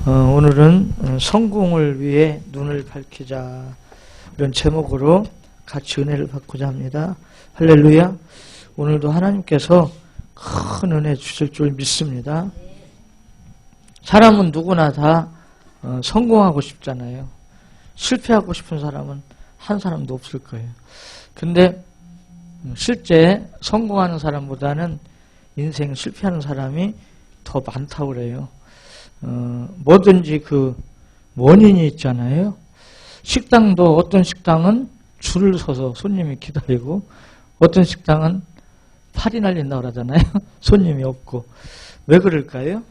오늘은 성공을 위해 눈을 밝히자 이런 제목으로 같이 은혜를 받고자 합니다. 할렐루야. 오늘도 하나님께서 큰 은혜 주실 줄 믿습니다. 사람은 누구나 다 성공하고 싶잖아요. 실패하고 싶은 사람은 한 사람도 없을 거예요. 근데 실제 성공하는 사람보다는 인생 실패하는 사람이 더 많다고 그래요. 뭐든지 그 원인이 있잖아요. 식당도 어떤 식당은 줄을 서서 손님이 기다리고 어떤 식당은 팔이 날린다고 그러잖아요. 손님이 없고. 왜 그럴까요?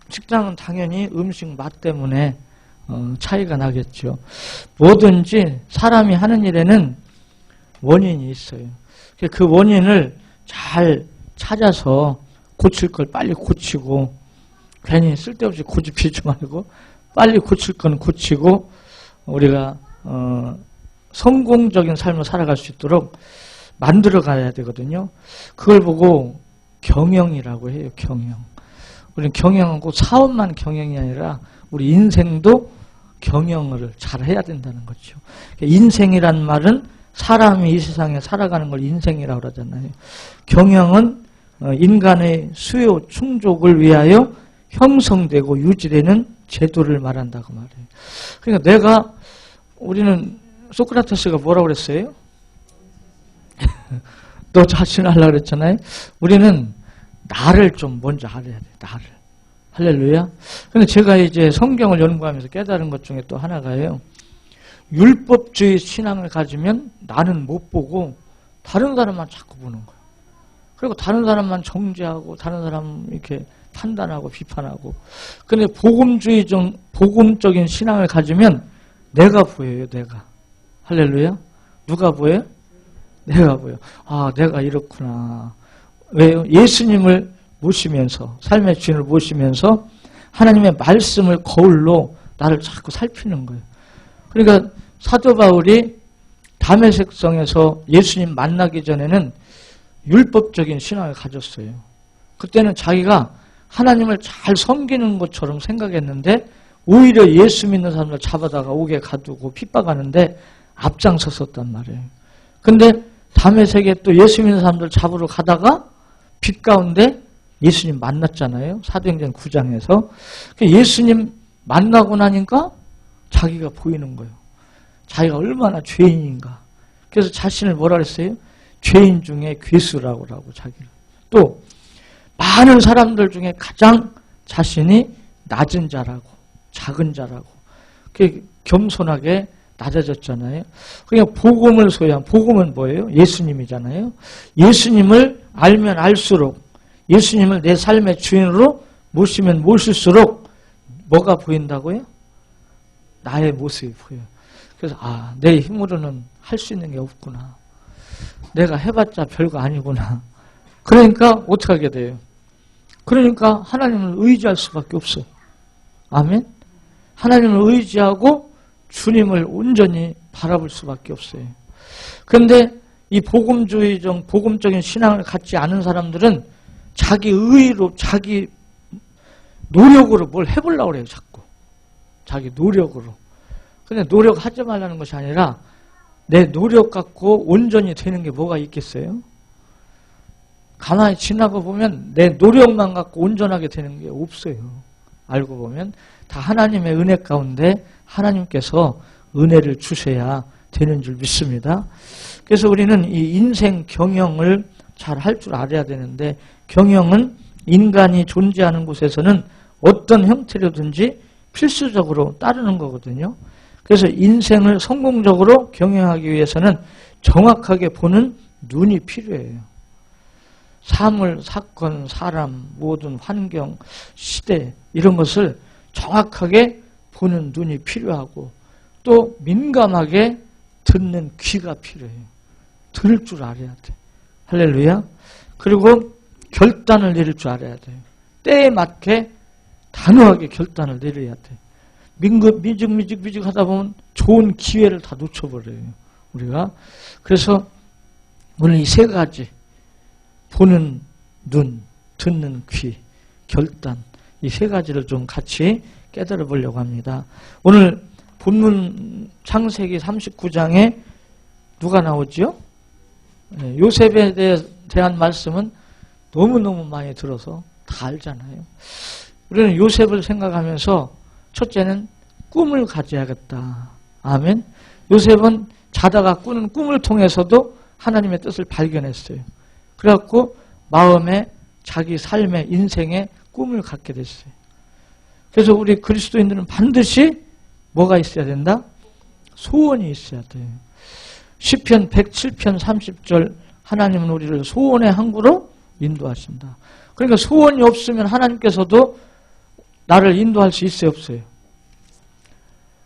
식당은 당연히 음식 맛 때문에 차이가 나겠죠. 뭐든지 사람이 하는 일에는 원인이 있어요. 그 원인을 잘 찾아서 고칠 걸 빨리 고치고 괜히 쓸데없이 고집피지 말고 빨리 고칠 건 고치고 우리가 성공적인 삶을 살아갈 수 있도록 만들어 가야 되거든요. 그걸 보고 경영이라고 해요. 경영. 우리는 경영하고 사업만 경영이 아니라 우리 인생도 경영을 잘 해야 된다는 거죠. 인생이란 말은 사람이 이 세상에 살아가는 걸 인생이라고 그러잖아요. 경영은 인간의 수요 충족을 위하여 형성되고 유지되는 제도를 말한다고 말해요. 그러니까 우리는 소크라테스가 뭐라고 그랬어요? 너 자신 하려고 그랬잖아요. 우리는 나를 좀 먼저 알아야 돼. 나를. 할렐루야. 근데 제가 이제 성경을 연구하면서 깨달은 것 중에 또 하나가요. 율법주의 신앙을 가지면 나는 못 보고 다른 사람만 자꾸 보는 거예요. 그리고 다른 사람만 정죄하고 다른 사람 이렇게 판단하고 비판하고. 근데 복음적인 신앙을 가지면 내가 보여요. 내가. 할렐루야. 누가 보여요? 내가 보여. 아, 내가 이렇구나. 왜요? 예수님을 모시면서 삶의 주인을 모시면서 하나님의 말씀을 거울로 나를 자꾸 살피는 거예요. 그러니까 사도 바울이 다메섹성에서 예수님 만나기 전에는 율법적인 신앙을 가졌어요. 그때는 자기가 하나님을 잘 섬기는 것처럼 생각했는데 오히려 예수 믿는 사람들 잡아다가 옥에 가두고 핍박하는데 앞장섰었단 말이에요. 근데 다메섹에 또 예수 믿는 사람들 잡으러 가다가 빛 가운데 예수님 만났잖아요. 사도행전 9장에서. 예수님 만나고 나니까 자기가 보이는 거예요. 자기가 얼마나 죄인인가. 그래서 자신을 뭐라 그랬어요? 죄인 중에 괴수라고 하고 자기를. 또 많은 사람들 중에 가장 자신이 낮은 자라고 작은 자라고 겸손하게 낮아졌잖아요. 그러니까 복음을 소유한 복음은 뭐예요? 예수님이잖아요. 예수님을 알면 알수록 예수님을 내 삶의 주인으로 모시면 모실수록 뭐가 보인다고요? 나의 모습이 보여요. 그래서 내 힘으로는 할 수 있는 게 없구나. 내가 해봤자 별거 아니구나. 그러니까 어떻게 하게 돼요? 그러니까 하나님을 의지할 수밖에 없어요. 아멘? 하나님을 의지하고 주님을 온전히 바라볼 수밖에 없어요. 그런데 이 복음적인 신앙을 갖지 않은 사람들은 자기 의로, 자기 노력으로 뭘 해보려고 그래요, 자꾸. 자기 노력으로. 근데 노력하지 말라는 것이 아니라 내 노력 갖고 온전히 되는 게 뭐가 있겠어요? 가만히 지나가 보면 내 노력만 갖고 온전하게 되는 게 없어요. 알고 보면 다 하나님의 은혜 가운데 하나님께서 은혜를 주셔야 되는 줄 믿습니다. 그래서 우리는 이 인생 경영을 잘 할 줄 알아야 되는데 경영은 인간이 존재하는 곳에서는 어떤 형태로든지 필수적으로 따르는 거거든요. 그래서 인생을 성공적으로 경영하기 위해서는 정확하게 보는 눈이 필요해요. 사물, 사건, 사람, 모든 환경, 시대 이런 것을 정확하게 보는 눈이 필요하고 또 민감하게 듣는 귀가 필요해요. 들을 줄 알아야 돼. 할렐루야. 그리고 결단을 내릴 줄 알아야 돼요. 때에 맞게 단호하게 결단을 내려야 돼. 미직 하다 보면 좋은 기회를 다 놓쳐버려요. 우리가. 그래서 오늘 이 세 가지 보는 눈, 듣는 귀, 결단 이 세 가지를 좀 같이 깨달아 보려고 합니다. 오늘 본문 창세기 39장에 누가 나오죠? 요셉에 대한 말씀은 너무너무 많이 들어서 다 알잖아요. 우리는 요셉을 생각하면서 첫째는 꿈을 가져야겠다. 아멘. 요셉은 자다가 꾸는 꿈을 통해서도 하나님의 뜻을 발견했어요. 그래갖고 마음에 자기 삶의 인생의 꿈을 갖게 됐어요. 그래서 우리 그리스도인들은 반드시 뭐가 있어야 된다? 소원이 있어야 돼요. 시편 107편 30절 하나님은 우리를 소원의 항구로 인도하신다. 그러니까 소원이 없으면 하나님께서도 나를 인도할 수 있어요, 없어요?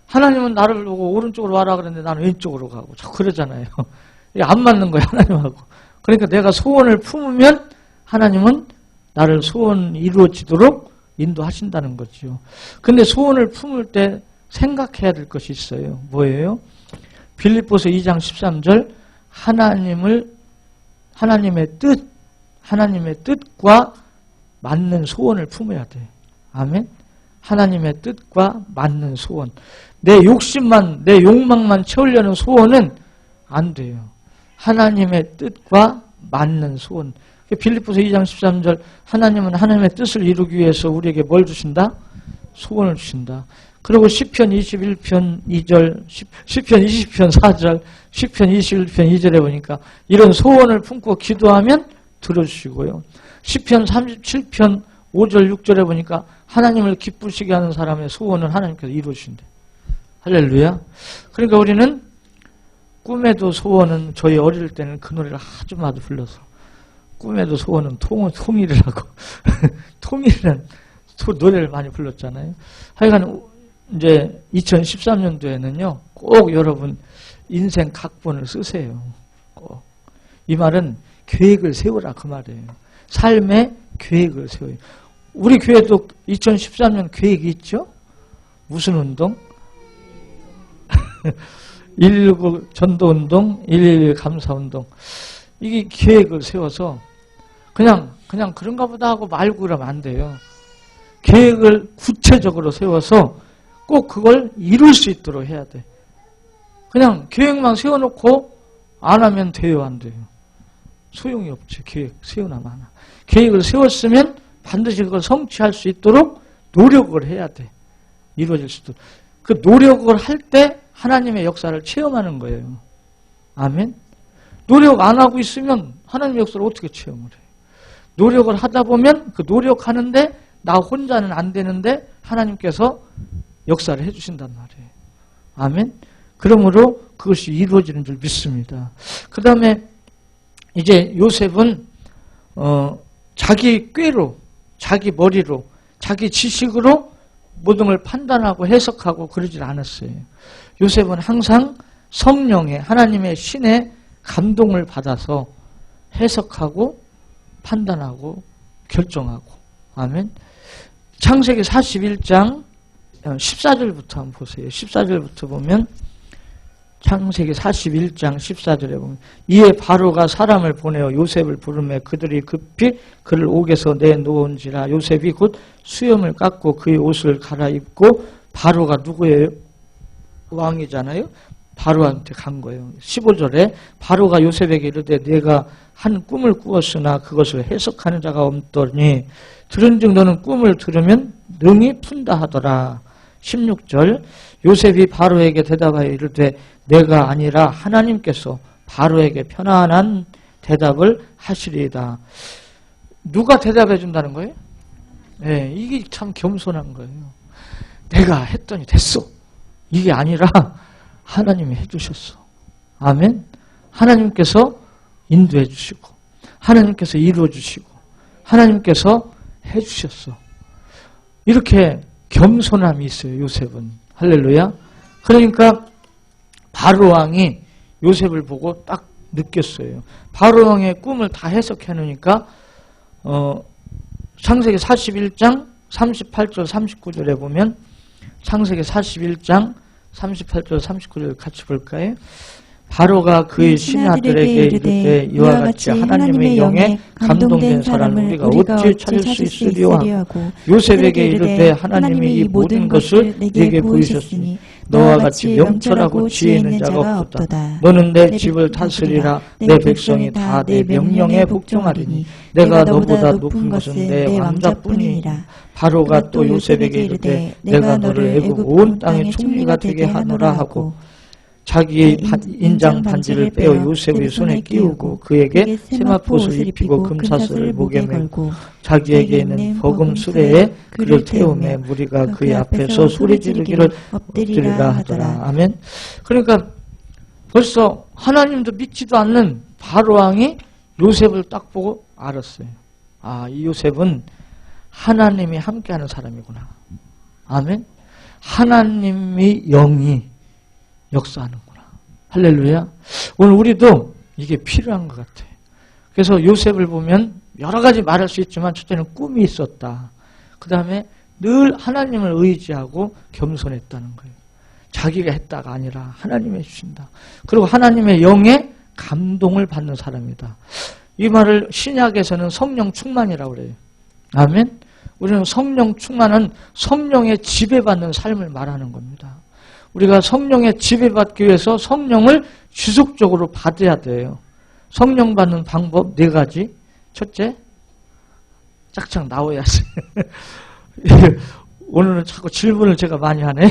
하나님은 나를 보고 오른쪽으로 와라 그랬는데 나는 왼쪽으로 가고 자꾸 그러잖아요. 안 맞는 거예요, 하나님하고. 그러니까 내가 소원을 품으면 하나님은 나를 소원이 이루어지도록 인도하신다는 거죠. 근데 소원을 품을 때 생각해야 될 것이 있어요. 뭐예요? 빌립보서 2장 13절 하나님의 뜻과 맞는 소원을 품어야 돼. 아멘. 하나님의 뜻과 맞는 소원. 내 욕심만, 내 욕망만 채우려는 소원은 안 돼요. 하나님의 뜻과 맞는 소원. 빌립보서 2장 13절 하나님은 하나님의 뜻을 이루기 위해서 우리에게 뭘 주신다? 소원을 주신다. 그리고 시편 21편 2절, 시편 20편 4절, 시편 21편 2절에 보니까 이런 소원을 품고 기도하면 들어주시고요. 시편 37편 5절 6절에 보니까 하나님을 기쁘시게 하는 사람의 소원을 하나님께서 이루어주신대. 할렐루야. 그러니까 우리는 꿈에도 소원은 저희 어릴 때는 그 노래를 아주 많이 불러서 꿈에도 소원은 통일이라고 통일이라는 노래를 많이 불렀잖아요. 하여간 이제 2013년도에는요 꼭 여러분 인생 각본을 쓰세요. 꼭. 이 말은 계획을 세우라 그 말이에요. 삶의 계획을 세워요. 우리 교회도 2013년 계획이 있죠? 무슨 운동? 119 전도운동, 111 감사운동. 이게 계획을 세워서 그냥 그런가 보다 하고 말고 그러면 안 돼요. 계획을 구체적으로 세워서 꼭 그걸 이룰 수 있도록 해야 돼. 그냥 계획만 세워놓고 안 하면 돼요, 안 돼요? 소용이 없지. 계획 세워놔만 하나. 계획을 세웠으면 반드시 그걸 성취할 수 있도록 노력을 해야 돼. 이루어질 수 있도록. 그 노력을 할 때 하나님의 역사를 체험하는 거예요. 아멘. 노력 안 하고 있으면 하나님의 역사를 어떻게 체험을 해요? 노력을 하다 보면 그 노력하는데 나 혼자는 안 되는데 하나님께서 역사를 해주신단 말이에요. 아멘. 그러므로 그것이 이루어지는 줄 믿습니다. 그 다음에 이제 요셉은 자기 꾀로, 자기 머리로, 자기 지식으로 모든 걸 판단하고 해석하고 그러질 않았어요. 요셉은 항상 성령의 하나님의 신의 감동을 받아서 해석하고 판단하고 결정하고. 아멘. 창세기 41장 14절부터 한번 보세요. 14절부터 보면 창세기 41장 14절에 보면 이에 바로가 사람을 보내어 요셉을 부르매 그들이 급히 그를 옥에서 내놓은지라 요셉이 곧 수염을 깎고 그의 옷을 갈아입고 바로가 누구예요? 왕이잖아요. 바로한테 간 거예요. 15절에 바로가 요셉에게 이르되 내가 한 꿈을 꾸었으나 그것을 해석하는 자가 없더니 들은즉 너는 꿈을 들으면 능히 푼다 하더라. 16절 요셉이 바로에게 대답하여 이르되 내가 아니라 하나님께서 바로에게 편안한 대답을 하시리이다. 누가 대답해 준다는 거예요? 네, 이게 참 겸손한 거예요. 내가 했더니 됐어. 이게 아니라 하나님이 해주셨어. 아멘. 하나님께서 인도해 주시고 하나님께서 이루어 주시고 하나님께서 해주셨어. 이렇게 겸손함이 있어요. 요셉은. 할렐루야. 그러니까 바로 왕이 요셉을 보고 딱 느꼈어요. 바로 왕의 꿈을 다 해석해 놓으니까 창세기 41장 38절 39절에 보면 창세기 41장 38절 39절 같이 볼까요? 바로가 그의 신하들에게 이르되 이와 같이 하나님의 영에 감동된 사람을 우리가 어찌 찾을 수 있으리요 하고 요셉에게 이르되 하나님이 이 모든 것을 네게 보이셨으니 너와 같이 명철하고 지혜 있는 자가 없도다. 너는 내 집을 다스리라. 내 백성이 다 내 명령에 복종하리니 내가 너보다 높은 것은 내 왕자뿐이니라. 바로가 또 요셉에게 이르되 내가 너를 애굽 온 땅의 총리가 되게 하노라 하고 자기의 인장 반지를 빼어 요셉의 손에 끼우고 그에게 세마포옷을 입히고 금사슬을 목에 걸고 자기에게 있는 버금 수레에 그를 태우매 무리가 그의 앞에서 소리 지르기를 엎드리라 하더라. 아멘. 그러니까 벌써 하나님도 믿지도 않는 바로왕이 요셉을 딱 보고 알았어요. 아, 이 요셉은 하나님이 함께하는 사람이구나. 아멘. 하나님의 영이 역사하는구나. 할렐루야. 오늘 우리도 이게 필요한 것 같아요. 그래서 요셉을 보면 여러 가지 말할 수 있지만 첫째는 꿈이 있었다. 그 다음에 늘 하나님을 의지하고 겸손했다는 거예요. 자기가 했다가 아니라 하나님이 해주신다. 그리고 하나님의 영에 감동을 받는 사람이다. 이 말을 신약에서는 성령 충만이라고 그래요. 아멘. 우리는 성령 충만은 성령의 지배받는 삶을 말하는 겁니다. 우리가 성령의 지배받기 위해서 성령을 지속적으로 받아야 돼요. 성령 받는 방법 4가지. 첫째, 짝짝 나와야지. 오늘은 자꾸 질문을 제가 많이 하네요.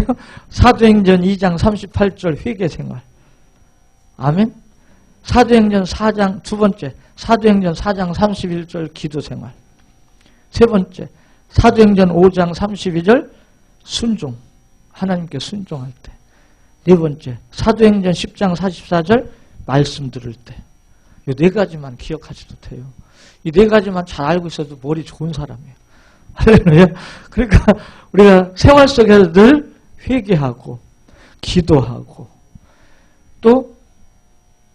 사도행전 2장 38절 회개생활. 아멘. 사도행전 4장 두 번째, 사도행전 4장 31절 기도생활. 세 번째, 사도행전 5장 32절 순종. 하나님께 순종할 때. 네 번째, 사도행전 10장 44절 말씀 들을 때. 이 4가지만 기억하셔도 돼요. 이 4가지만 잘 알고 있어도 머리 좋은 사람이에요. 할렐루야. 그러니까 우리가 생활 속에서 늘 회개하고 기도하고 또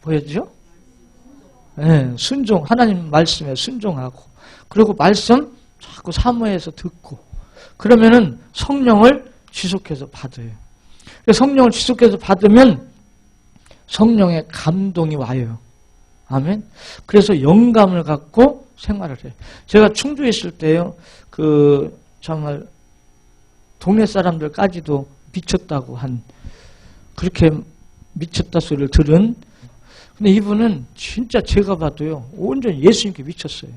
뭐였죠? 네, 순종, 하나님 말씀에 순종하고 그리고 말씀 자꾸 사모해서 듣고 그러면은 성령을 지속해서 받아요. 성령을 지속해서 받으면 성령의 감동이 와요. 아멘. 그래서 영감을 갖고 생활을 해요. 제가 충주에 있을 때요, 정말 동네 사람들까지도 미쳤다고 그렇게 미쳤다 소리를 들은, 근데 이분은 진짜 제가 봐도요, 온전히 예수님께 미쳤어요.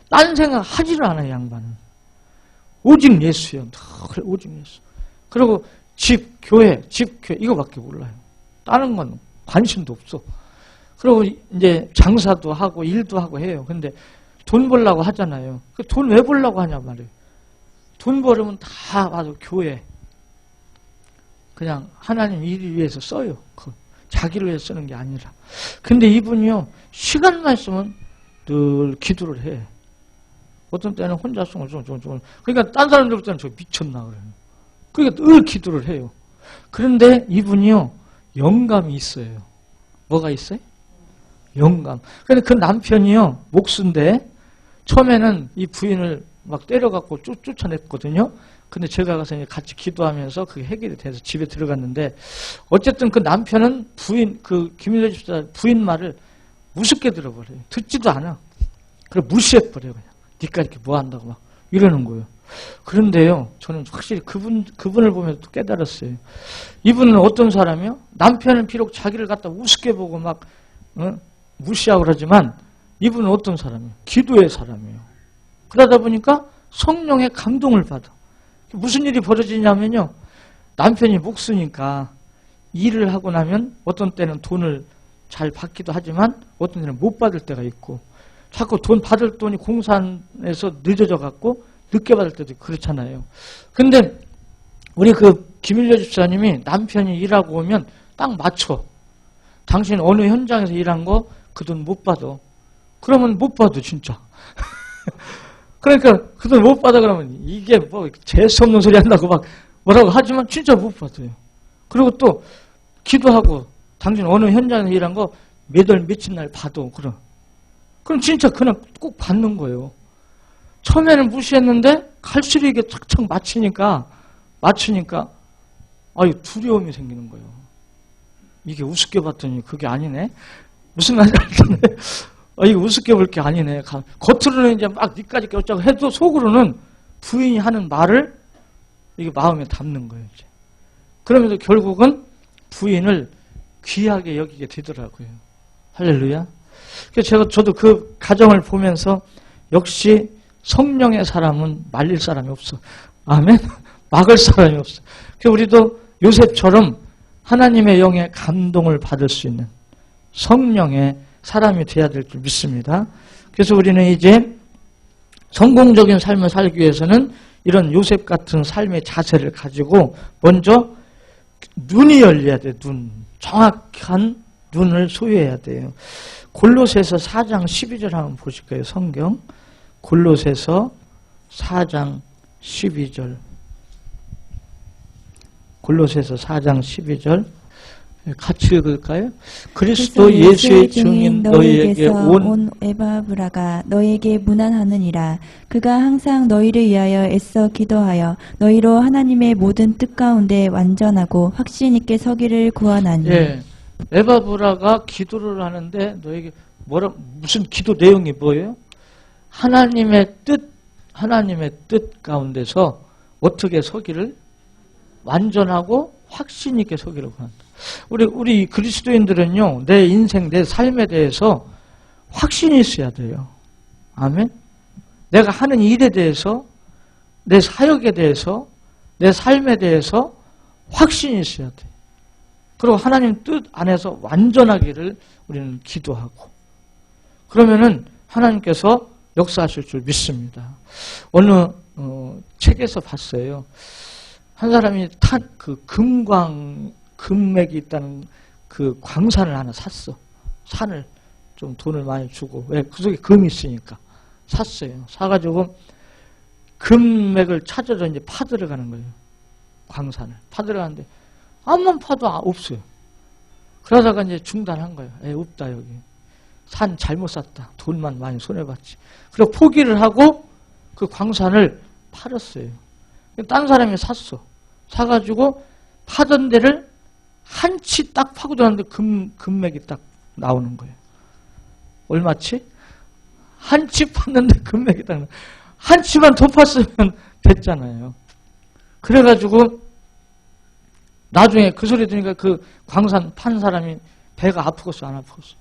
딴 생각 하지를 않아요, 양반은. 오직 예수요. 오직 예수. 그리고 집, 교회, 이거밖에 몰라요. 다른 건 관심도 없어. 그리고 이제 장사도 하고 일도 하고 해요. 근데 돈 벌려고 하잖아요. 그 돈 왜 벌려고 하냐 말이에요. 돈 벌으면 다 봐도 교회. 그냥 하나님 일 위해서 써요. 자기를 위해서 쓰는 게 아니라. 근데 이분이요, 시간만 있으면 늘 기도를 해. 어떤 때는 혼자 숭을 그러니까 딴 사람들부터는 저 미쳤나 그래요. 그러니까 늘 기도를 해요. 그런데 이분이요, 영감이 있어요. 뭐가 있어요? 영감. 근데 그 남편이요, 목수인데 처음에는 이 부인을 막 때려갖고 쫓아냈거든요. 근데 제가 가서 같이 기도하면서 그게 해결이 돼서 집에 들어갔는데, 어쨌든 그 남편은 김일래 집사 부인 말을 우습게 들어버려요. 듣지도 않아. 그래 무시해버려요. 그냥. 니까 이렇게 뭐 한다고 막 이러는 거예요. 그런데요, 저는 확실히 그분을 보면서 또 깨달았어요. 이분은 어떤 사람이요? 남편은 비록 자기를 갖다 우습게 보고 막 무시하고 그러지만 이분은 어떤 사람이에요? 기도의 사람이에요. 그러다 보니까 성령의 감동을 받아. 무슨 일이 벌어지냐면요, 남편이 목수니까 일을 하고 나면 어떤 때는 돈을 잘 받기도 하지만 어떤 때는 못 받을 때가 있고, 자꾸 돈 받을 돈이 공산에서 늦어져 갖고 늦게 받을 때도 그렇잖아요. 근데 우리 김일려 집사님이 남편이 일하고 오면 딱 맞춰. 당신 어느 현장에서 일한 거 그 돈 못 받아. 그러면 못 받아 진짜. 그러니까 그 돈 못 받아 그러면 이게 뭐 재수 없는 소리 한다고 막 뭐라고 하지만 진짜 못 받아요. 그리고 또 기도하고 당신 어느 현장에서 일한 거 몇 월 며칠 날 받아. 그럼 진짜 그냥 꼭 받는 거예요. 처음에는 무시했는데 갈수록 이게 착착 맞추니까 아유 두려움이 생기는 거예요. 이게 우습게 봤더니 그게 아니네. 무슨 말인지 알겠네. 이게 우습게 볼 게 아니네. 겉으로는 이제 막 니까지 어쩌고 해도 속으로는 부인이 하는 말을 이게 마음에 담는 거예요. 이제. 그러면서 결국은 부인을 귀하게 여기게 되더라고요. 할렐루야. 그래서 저도 그 가정을 보면서 역시 성령의 사람은 말릴 사람이 없어. 아멘. 막을 사람이 없어. 그래서 우리도 요셉처럼 하나님의 영의 감동을 받을 수 있는 성령의 사람이 되어야 될 줄 믿습니다. 그래서 우리는 이제 성공적인 삶을 살기 위해서는 이런 요셉 같은 삶의 자세를 가지고 먼저 눈이 열려야 돼요. 정확한 눈을 소유해야 돼요. 골로새서 4장 12절 한번 보실까요? 성경 골로새서 4장 12절 골로새서 4장 12절 같이 읽을까요? 그리스도 예수의 증인 너희에게 온 에바브라가 너희에게 문안하느니라. 그가 항상 너희를 위하여 애써 기도하여 너희로 하나님의 모든 뜻 가운데 완전하고 확신 있게 서기를 구하나니. 예, 에바브라가 기도를 하는데 너에게 무슨 기도 내용이 뭐예요? 하나님의 뜻 가운데서 어떻게 서기를 완전하고 확신 있게 서기를 구한다. 우리 그리스도인들은요, 내 인생, 내 삶에 대해서 확신이 있어야 돼요. 아멘? 내가 하는 일에 대해서, 내 사역에 대해서, 내 삶에 대해서 확신이 있어야 돼요. 그리고 하나님 뜻 안에서 완전하기를 우리는 기도하고, 그러면은 하나님께서 역사하실 줄 믿습니다. 어느 책에서 봤어요. 한 사람이 그 금맥이 있다는 그 광산을 하나 샀어. 산을 좀 돈을 많이 주고. 왜? 그 속에 금이 있으니까. 샀어요. 사가지고 금맥을 찾아서 이제 파들어 가는 거예요. 광산을. 파들어 가는데 아무만 파도 없어요. 그러다가 이제 중단한 거예요. 없다, 여기. 산 잘못 샀다. 돈만 많이 손해봤지. 그리고 포기를 하고 그 광산을 팔았어요. 딴 사람이 샀어. 사가지고 파던 데를 한치 딱 파고 들어갔는데 금맥이 딱 나오는 거예요. 얼마치? 한치 팠는데 금맥이 딱 나오는 거예요. 한치만 더 팠으면 됐잖아요. 그래가지고 나중에 그 소리 들으니까 그 광산 판 사람이 배가 아프겠어, 안 아프겠어?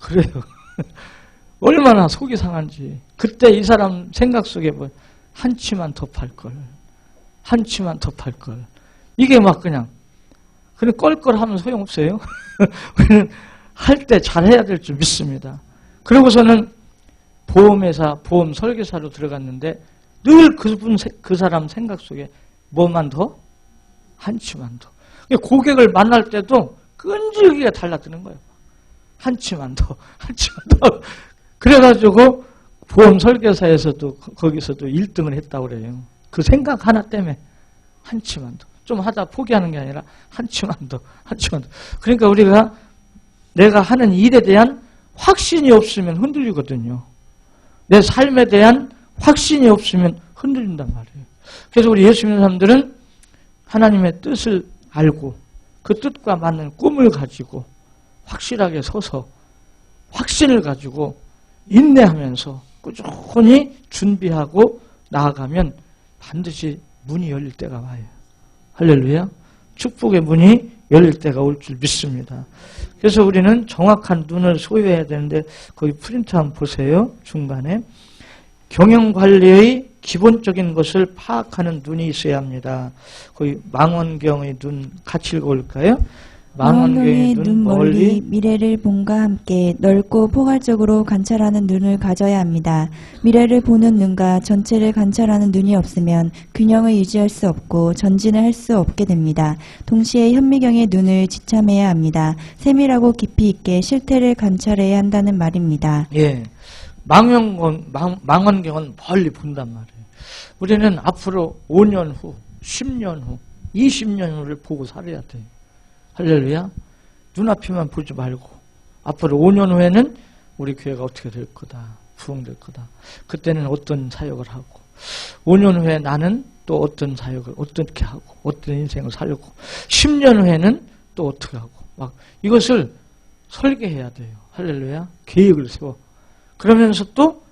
그래요. 얼마나 속이 상한지. 그때 이 사람 생각 속에 뭐 한치만 더 팔걸. 한치만 더 팔걸. 이게 막 그냥 껄껄하면 소용없어요. 우리는 할 때 잘해야 될 줄 믿습니다. 그러고서는 보험회사, 보험 설계사로 들어갔는데 늘 그 사람 생각 속에 뭐만 더? 한치만 더. 고객을 만날 때도 끈질기게 달라드는 거예요. 한치만 더, 한치만 더. 그래가지고 보험 설계사에서도 거기서도 1등을 했다고 그래요. 그 생각 하나 때문에 한치만 더. 좀 하다 포기하는 게 아니라 한치만 더, 한치만 더. 그러니까 우리가 내가 하는 일에 대한 확신이 없으면 흔들리거든요. 내 삶에 대한 확신이 없으면 흔들린단 말이에요. 그래서 우리 예수 믿는 사람들은 하나님의 뜻을 알고 그 뜻과 맞는 꿈을 가지고 확실하게 서서 확신을 가지고 인내하면서 꾸준히 준비하고 나아가면 반드시 문이 열릴 때가 와요. 할렐루야. 축복의 문이 열릴 때가 올 줄 믿습니다. 그래서 우리는 정확한 눈을 소유해야 되는데 거기 프린트 한번 보세요. 중간에 경영관리의 기본적인 것을 파악하는 눈이 있어야 합니다. 거기 망원경의 눈 같이 읽어볼까요? 망원경의 눈 멀리 미래를 봄과 함께 넓고 포괄적으로 관찰하는 눈을 가져야 합니다. 미래를 보는 눈과 전체를 관찰하는 눈이 없으면 균형을 유지할 수 없고 전진을 할 수 없게 됩니다. 동시에 현미경의 눈을 지참해야 합니다. 세밀하고 깊이 있게 실태를 관찰해야 한다는 말입니다. 예, 망원경은 멀리 본단 말이에요. 우리는 앞으로 5년 후, 10년 후, 20년 후를 보고 살아야 돼요. 할렐루야. 눈앞에만 보지 말고 앞으로 5년 후에는 우리 교회가 어떻게 될 거다. 부흥될 거다. 그때는 어떤 사역을 하고 5년 후에 나는 또 어떤 사역을 어떻게 하고 어떤 인생을 살고 10년 후에는 또 어떻게 하고 막 이것을 설계해야 돼요. 할렐루야. 계획을 세워. 그러면서 또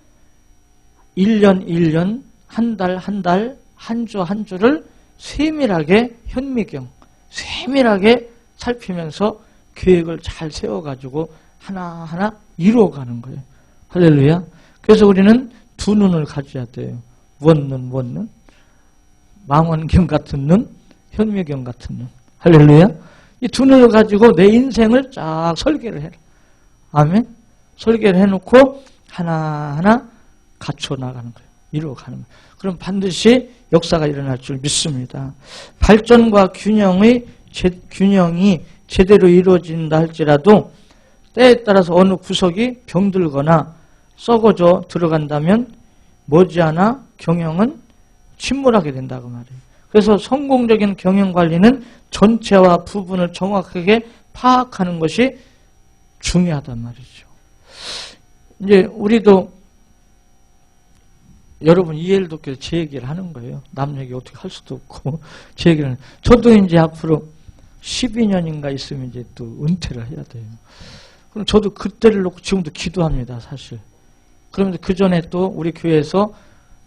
1년 1년 한 달 한 달 한 주 한 주를 세밀하게 현미경 세밀하게 살피면서 계획을 잘 세워가지고 하나하나 이루어가는 거예요. 할렐루야. 그래서 우리는 두 눈을 가져야 돼요. 원눈, 원눈. 망원경 같은 눈, 현미경 같은 눈. 할렐루야. 이 두 눈을 가지고 내 인생을 쫙 설계를 해라. 아멘. 설계를 해놓고 하나하나 갖춰 나가는 거예요. 이루어가는 거예요. 그럼 반드시 역사가 일어날 줄 믿습니다. 발전과 균형이 제대로 이루어진다 할지라도 때에 따라서 어느 구석이 병들거나 썩어져 들어간다면 머지않아 경영은 침몰하게 된다고 말해요. 그래서 성공적인 경영 관리는 전체와 부분을 정확하게 파악하는 것이 중요하단 말이죠. 이제 우리도 여러분 이해를 돕기 위해서 제 얘기를 하는 거예요. 남 얘기 어떻게 할 수도 없고 제 얘기를. 저도 이제 앞으로 12년인가 있으면 이제 또 은퇴를 해야 돼요. 그럼 저도 그때를 놓고 지금도 기도합니다, 사실. 그러면서 그 전에 또 우리 교회에서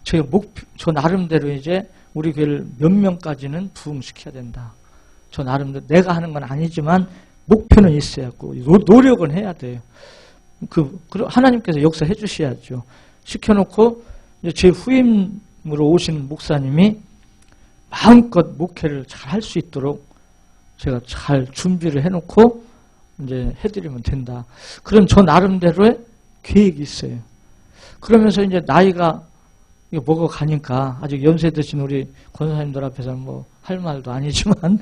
제 목표, 저 나름대로 이제 우리 교회를 몇 명까지는 부흥시켜야 된다. 저 나름대로 내가 하는 건 아니지만 목표는 있어야 하고 노력은 해야 돼요. 하나님께서 역사해 주셔야죠. 시켜놓고 이제 제 후임으로 오시는 목사님이 마음껏 목회를 잘 할 수 있도록 제가 잘 준비를 해놓고 이제 해드리면 된다. 그런 저 나름대로의 계획이 있어요. 그러면서 이제 나이가 먹어가니까 아직 연세 드신 우리 권사님들 앞에서는 뭐 할 말도 아니지만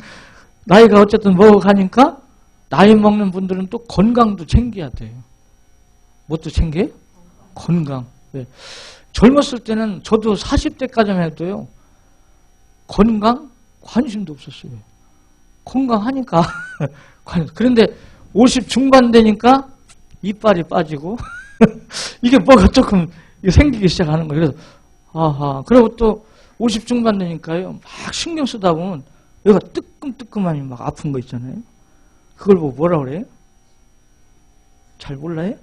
나이가 어쨌든 먹어가니까 나이 먹는 분들은 또 건강도 챙겨야 돼요. 뭣도 챙겨요? 건강. 네. 젊었을 때는 저도 40대까지만 해도요. 건강 관심도 없었어요. 건강하니까. 그런데 50 중반 되니까 이빨이 빠지고 이게 뭐가 조금 생기기 시작하는 거예요. 그래서 아하. 그리고 또 50 중반 되니까요. 막 신경 쓰다 보면 여기가 뜨끔뜨끔하니 막 아픈 거 있잖아요. 그걸 보고 뭐라 그래요? 잘 몰라요?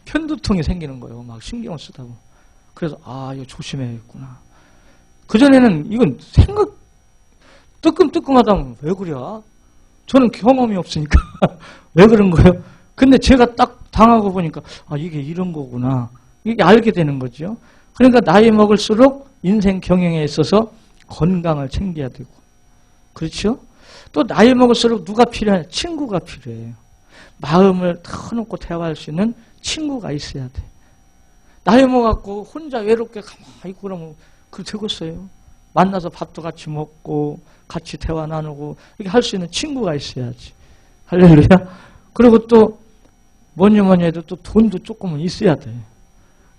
편두통이 생기는 거예요. 막 신경 쓰다 보면. 그래서 이거 조심해야겠구나. 그전에는 이건 뜨끔뜨끔하다 보면 왜 그래? 저는 경험이 없으니까 왜 그런 거예요? 근데 제가 딱 당하고 보니까 이게 이런 거구나. 이게 알게 되는 거죠. 그러니까 나이 먹을수록 인생 경영에 있어서 건강을 챙겨야 되고. 그렇죠? 또 나이 먹을수록 누가 필요해? 친구가 필요해요. 마음을 터놓고 대화할 수 있는 친구가 있어야 돼. 나이 먹었고 혼자 외롭게 가만히 있고 그러면 그렇게 되겠어요. 만나서 밥도 같이 먹고 같이 대화 나누고 이렇게 할 수 있는 친구가 있어야지. 할렐루야. 그리고 또 뭐니 해도 또 돈도 조금은 있어야 돼.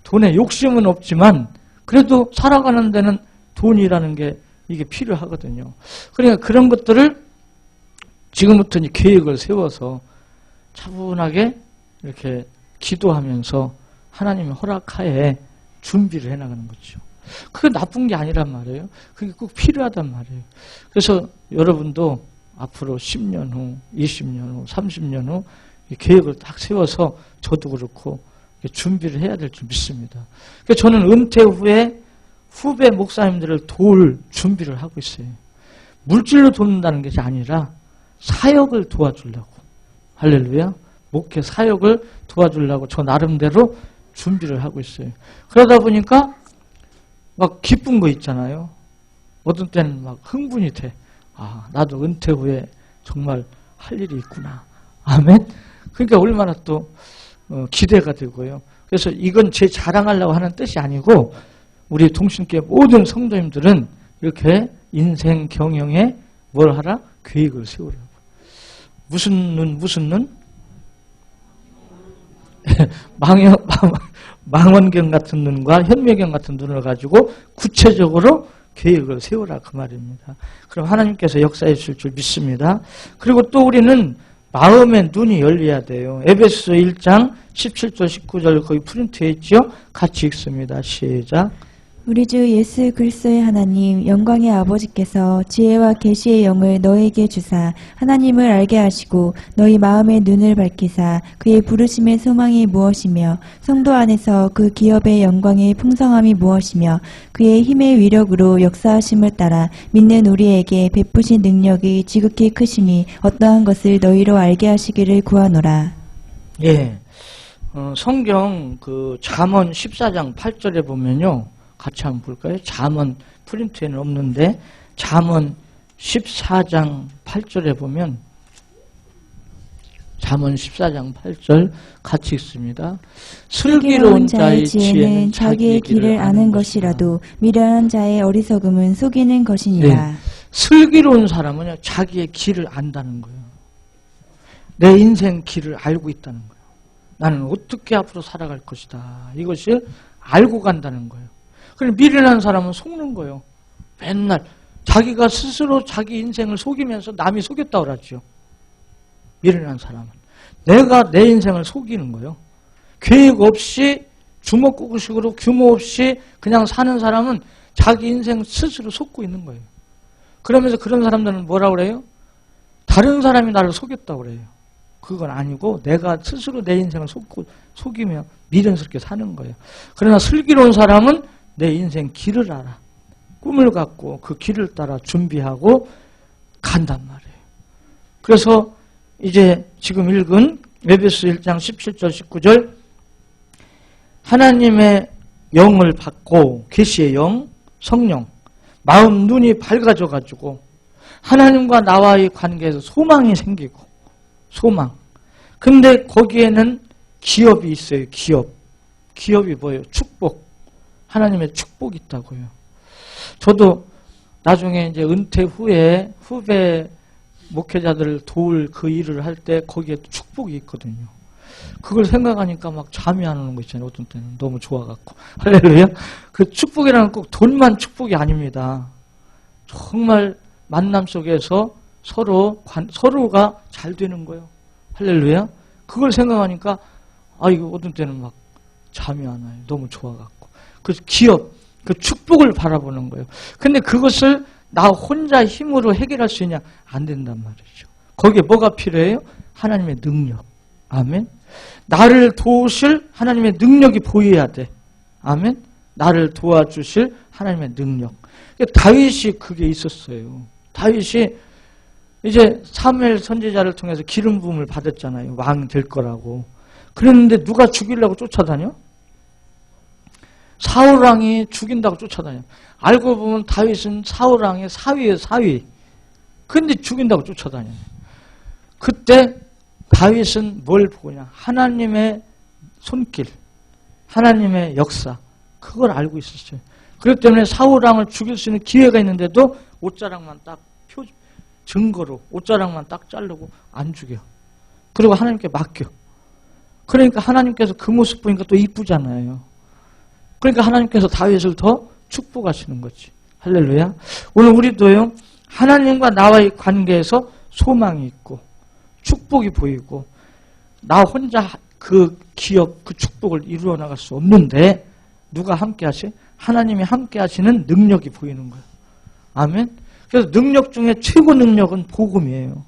돈에 욕심은 없지만 그래도 살아가는 데는 돈이라는 게 이게 필요하거든요. 그러니까 그런 것들을 지금부터 이제 계획을 세워서 차분하게 이렇게 기도하면서 하나님의 허락하에 준비를 해나가는 거죠. 그게 나쁜 게 아니란 말이에요. 그게 꼭 필요하단 말이에요. 그래서 여러분도 앞으로 10년 후, 20년 후, 30년 후 계획을 딱 세워서 저도 그렇고 준비를 해야 될 줄 믿습니다. 그래서 저는 은퇴 후에 후배 목사님들을 도울 준비를 하고 있어요. 물질로 돕는다는 것이 아니라 사역을 도와주려고. 할렐루야. 목회 사역을 도와주려고 저 나름대로 준비를 하고 있어요. 그러다 보니까 막 기쁜 거 있잖아요. 어떤 때는 막 흥분이 돼. 나도 은퇴 후에 정말 할 일이 있구나. 아멘. 그러니까 얼마나 또 기대가 되고요. 그래서 이건 제 자랑하려고 하는 뜻이 아니고 우리 동신교회 모든 성도님들은 이렇게 인생 경영에 뭘 하라? 계획을 세우라고. 무슨 눈? 망원경 같은 눈과 현미경 같은 눈을 가지고 구체적으로 계획을 세우라 그 말입니다. 그럼 하나님께서 역사해 주실 줄 믿습니다. 그리고 또 우리는 마음의 눈이 열려야 돼요. 에베소서 1장 17절 19절 거기 프린트해 있죠. 같이 읽습니다. 시작. 우리 주 예수 그리스도의 하나님 영광의 아버지께서 지혜와 계시의 영을 너에게 주사 하나님을 알게 하시고 너희 마음의 눈을 밝히사 그의 부르심의 소망이 무엇이며 성도 안에서 그 기업의 영광의 풍성함이 무엇이며 그의 힘의 위력으로 역사하심을 따라 믿는 우리에게 베푸신 능력이 지극히 크시니 어떠한 것을 너희로 알게 하시기를 구하노라. 예. 성경 그 잠언 14장 8절에 보면요. 같이 한번 볼까요? 잠언 프린트에는 없는데 잠언 14장 8절에 보면 잠언 14장 8절 같이 읽습니다. 슬기로운 자의 지혜는 자기의 길을 아는 것이라도 미련한 자의 어리석음은 속이는 것이니라. 네. 슬기로운 사람은요. 자기의 길을 안다는 거예요. 내 인생 길을 알고 있다는 거예요. 나는 어떻게 앞으로 살아갈 것이다. 이것을 알고 간다는 거예요. 그럼 미련한 사람은 속는 거예요. 맨날 자기가 스스로 자기 인생을 속이면서 남이 속였다고 그러죠. 미련한 사람은. 내가 내 인생을 속이는 거예요. 계획 없이 주먹구구식으로 규모 없이 그냥 사는 사람은 자기 인생 스스로 속고 있는 거예요. 그러면서 그런 사람들은 뭐라고 그래요? 다른 사람이 나를 속였다고 그래요. 그건 아니고 내가 스스로 내 인생을 속이며 미련스럽게 사는 거예요. 그러나 슬기로운 사람은 내 인생 길을 알아. 꿈을 갖고 그 길을 따라 준비하고 간단 말이에요. 그래서 이제 지금 읽은 에베소 1장 17절 19절 하나님의 영을 받고 계시의 영, 성령, 마음 눈이 밝아져가지고 하나님과 나와의 관계에서 소망이 생기고 소망. 근데 거기에는 기업이 있어요. 기업이 뭐예요? 축복. 하나님의 축복이 있다고요. 저도 나중에 이제 은퇴 후에 후배 목회자들을 도울 그 일을 할 때 거기에 축복이 있거든요. 그걸 생각하니까 막 잠이 안 오는 거 있잖아요. 어떤 때는 너무 좋아갖고. 할렐루야. 그 축복이라는 꼭 돈만 축복이 아닙니다. 정말 만남 속에서 서로가 잘 되는 거예요. 할렐루야. 그걸 생각하니까 이거 어떤 때는 막 잠이 안 와요. 너무 좋아갖고. 그래서 기업, 그 축복을 바라보는 거예요. 근데 그것을 나 혼자 힘으로 해결할 수 있냐? 안 된단 말이죠. 거기에 뭐가 필요해요? 하나님의 능력. 아멘. 나를 도우실 하나님의 능력이 보여야 돼. 아멘. 나를 도와주실 하나님의 능력. 다윗이 그게 있었어요. 다윗이 이제 사무엘 선지자를 통해서 기름 부음을 받았잖아요. 왕 될 거라고. 그랬는데 누가 죽이려고 쫓아다녀? 사울왕이 죽인다고 쫓아다녀. 알고 보면 다윗은 사울왕의 사위예요, 사위. 근데 죽인다고 쫓아다녀. 그때 다윗은 뭘 보냐? 하나님의 손길, 하나님의 역사. 그걸 알고 있었어요. 그렇기 때문에 사울왕을 죽일 수 있는 기회가 있는데도 옷자락만 딱 증거로 옷자락만 딱 자르고 안 죽여. 그리고 하나님께 맡겨. 그러니까 하나님께서 그 모습 보니까 또 이쁘잖아요. 그러니까 하나님께서 다윗을 더 축복하시는 거지. 할렐루야. 오늘 우리도요. 하나님과 나와의 관계에서 소망이 있고 축복이 보이고 나 혼자 그 기업, 그 축복을 이루어 나갈 수 없는데 누가 함께 하시? 하나님이 함께 하시는 능력이 보이는 거예요. 아멘. 그래서 능력 중에 최고 능력은 복음이에요.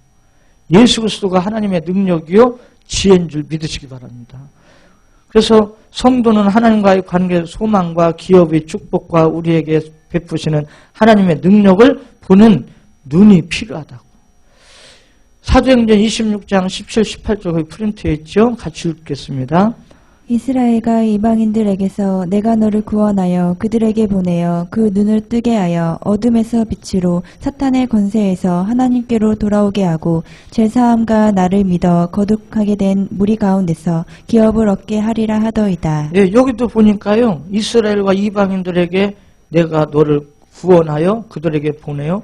예수 그리스도가 하나님의 능력이요 지혜인 줄 믿으시기 바랍니다. 그래서 성도는 하나님과의 관계, 소망과 기업의 축복과 우리에게 베푸시는 하나님의 능력을 보는 눈이 필요하다고. 사도행전 26장 17, 18절 거기 프린트에 있죠. 같이 읽겠습니다. 이스라엘과 이방인들에게서 내가 너를 구원하여 그들에게 보내어 그 눈을 뜨게 하여 어둠에서 빛으로 사탄의 권세에서 하나님께로 돌아오게 하고 죄사함과 나를 믿어 거룩하게 된 무리 가운데서 기업을 얻게 하리라 하더이다. 예, 여기도 보니까요. 이스라엘과 이방인들에게 내가 너를 구원하여 그들에게 보내어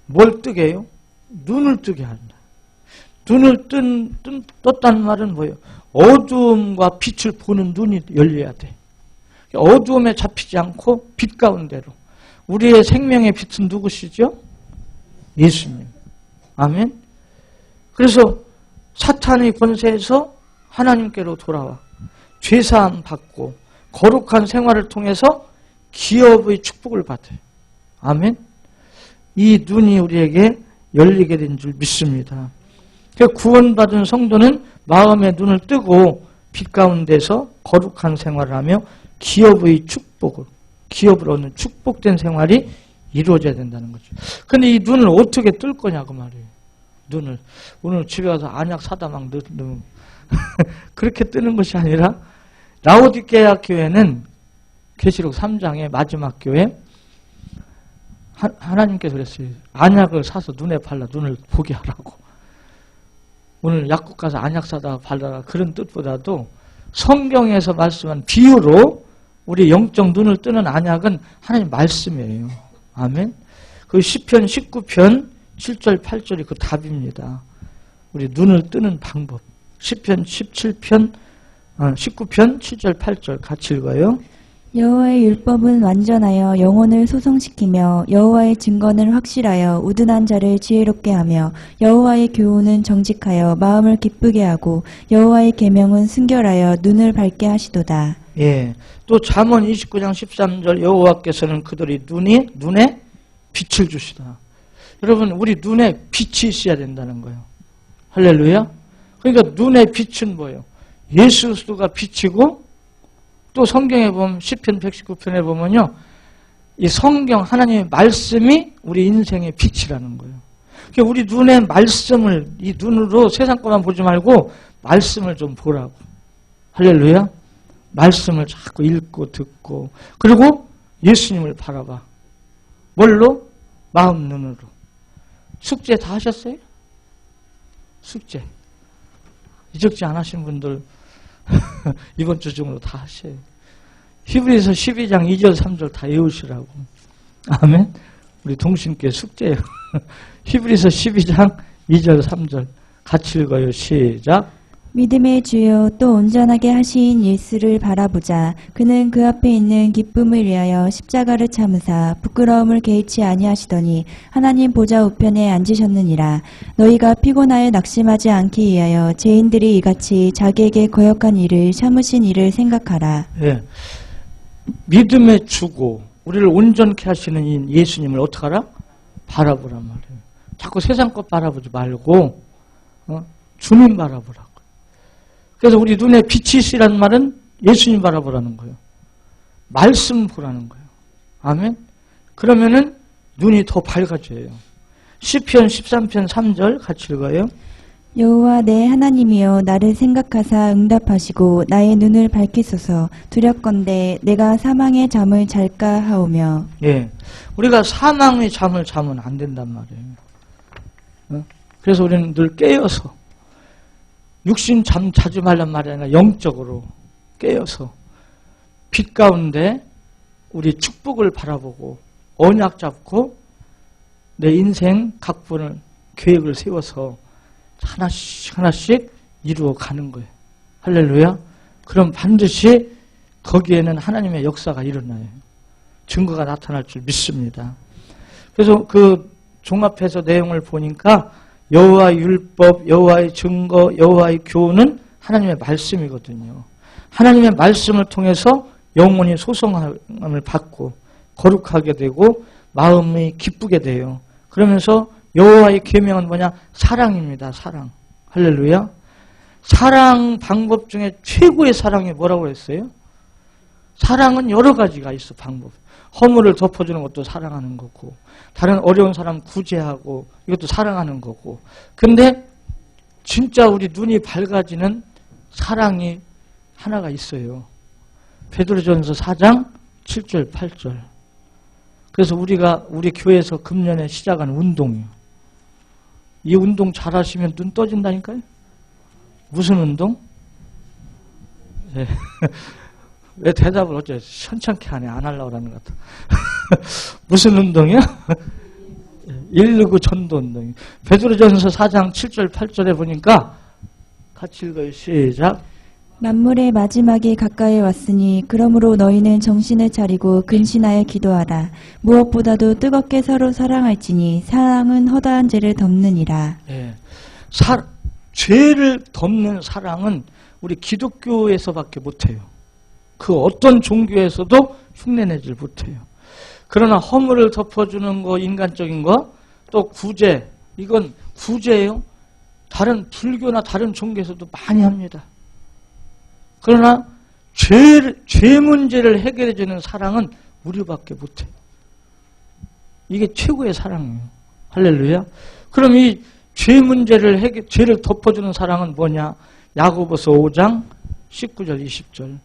뭘 뜨게 해요? 눈을 뜨게 한다. 눈을 떴다는 말은 뭐예요? 어두움과 빛을 보는 눈이 열려야 돼. 어두움에 잡히지 않고 빛 가운데로. 우리의 생명의 빛은 누구시죠? 예수님. 아멘. 그래서 사탄의 권세에서 하나님께로 돌아와 죄사함 받고 거룩한 생활을 통해서 기업의 축복을 받아요. 아멘. 이 눈이 우리에게 열리게 된 줄 믿습니다. 구원받은 성도는 마음의 눈을 뜨고 빛 가운데서 거룩한 생활을 하며 기업의 축복을, 기업을 얻는 축복된 생활이 이루어져야 된다는 거죠. 근데 이 눈을 어떻게 뜰 거냐고 말이에요. 눈을. 오늘 집에 가서 안약 사다 막 넣으면 그렇게 뜨는 것이 아니라 라오디게아 교회는 계시록 3장의 마지막 교회 하나님께서 그랬어요. 안약을 사서 눈에 발라 눈을 보게 하라고. 오늘 약국 가서 안약 사다 발라라 그런 뜻보다도 성경에서 말씀한 비유로 우리 영적 눈을 뜨는 안약은 하나님 말씀이에요. 아멘. 그 시편 19편 7절 8절이 그 답입니다. 우리 눈을 뜨는 방법. 시편 19편 7절 8절 같이 읽어요. 여호와의 율법은 완전하여 영혼을 소성시키며 여호와의 증거는 확실하여 우둔한 자를 지혜롭게 하며 여호와의 교훈은 정직하여 마음을 기쁘게 하고 여호와의 계명은 순결하여 눈을 밝게 하시도다. 예. 또 잠언 29장 13절 여호와께서는 그들이 눈에 빛을 주시다. 여러분 우리 눈에 빛이 있어야 된다는 거예요. 할렐루야. 그러니까 눈의 빛은 뭐예요? 예수 그리스도가 빛이고 또 성경에 보면 시편 119편에 보면요. 이 성경 하나님의 말씀이 우리 인생의 빛이라는 거예요. 그러니까 우리 눈의 말씀을 이 눈으로 세상 것만 보지 말고 말씀을 좀 보라고. 할렐루야. 말씀을 자꾸 읽고 듣고 그리고 예수님을 바라봐. 뭘로? 마음 눈으로. 숙제 다 하셨어요? 숙제. 이적지 안 하신 분들 이번 주 중으로 다 하셔요. 히브리서 12장 2절 3절 다 외우시라고. 아멘. 우리 동신께 숙제예요. 히브리서 12장 2절 3절 같이 읽어요. 시작. 믿음의 주요 또 온전하게 하신 예수를 바라보자. 그는 그 앞에 있는 기쁨을 위하여 십자가를 참으사 부끄러움을 개의치 아니하시더니 하나님 보좌 우편에 앉으셨느니라. 너희가 피곤하여 낙심하지 않기 위하여 죄인들이 이같이 자기에게 거역한 일을 참으신 일을 생각하라. 예. 믿음의 주고 우리를 온전케 하시는 이 예수님을 어떻게 하라? 바라보란 말이에요. 자꾸 세상 것 바라보지 말고 주님 바라보라고. 그래서 우리 눈에 빛이 있으라는 말은 예수님 바라보라는 거예요. 말씀 보라는 거예요. 아멘. 그러면은 눈이 더 밝아져요. 시편 13편 3절 같이 읽어요. 여호와 내 하나님이여 나를 생각하사 응답하시고 나의 눈을 밝히소서. 두렵건대 내가 사망의 잠을 잘까 하오며. 예, 우리가 사망의 잠을 자면 안 된단 말이에요. 그래서 우리는 늘 깨어서 육신 잠 자지 말란 말이 아니라 영적으로 깨어서 빛 가운데 우리 축복을 바라보고 언약 잡고 내 인생 각본을 계획을 세워서 하나씩 하나씩 이루어 가는 거예요. 할렐루야. 그럼 반드시 거기에는 하나님의 역사가 일어나요. 증거가 나타날 줄 믿습니다. 그래서 그 종합해서 내용을 보니까 여호와의 율법, 여호와의 증거, 여호와의 교훈은 하나님의 말씀이거든요. 하나님의 말씀을 통해서 영혼이 소성함을 받고 거룩하게 되고 마음이 기쁘게 돼요. 그러면서 여호와의 계명은 뭐냐? 사랑입니다. 사랑. 할렐루야. 사랑 방법 중에 최고의 사랑이 뭐라고 했어요? 사랑은 여러 가지가 있어. 방법. 허물을 덮어주는 것도 사랑하는 거고 다른 어려운 사람 구제하고 이것도 사랑하는 거고 근데 진짜 우리 눈이 밝아지는 사랑이 하나가 있어요. 베드로전서 4장 7절 8절. 그래서 우리가 우리 교회에서 금년에 시작한 운동이에요. 이 운동 잘 하시면 눈 떠진다니까요. 무슨 운동? 네. 왜 대답을 어째 현찮게 하네. 안 하려고 그러는 것 같아. 무슨 운동이야? 119 전도 운동이. 베드로전서 4장 7절 8절에 보니까 같이 읽어요. 시작. 만물의 마지막이 가까이 왔으니 그러므로 너희는 정신을 차리고 근신하여 기도하라. 무엇보다도 뜨겁게 서로 사랑할지니 사랑은 허다한 죄를 덮느니라. 예. 죄를 덮는 사랑은 우리 기독교에서밖에 못해요. 그 어떤 종교에서도 흉내내질 못해요. 그러나 허물을 덮어주는 거, 인간적인 거, 또 구제, 이건 구제예요. 다른 불교나 다른 종교에서도 많이 합니다. 그러나 죄 문제를 해결해주는 사랑은 우리밖에 못해요. 이게 최고의 사랑이에요. 할렐루야. 그럼 이 죄 문제를 죄를 덮어주는 사랑은 뭐냐? 야고보서 5장 19절 20절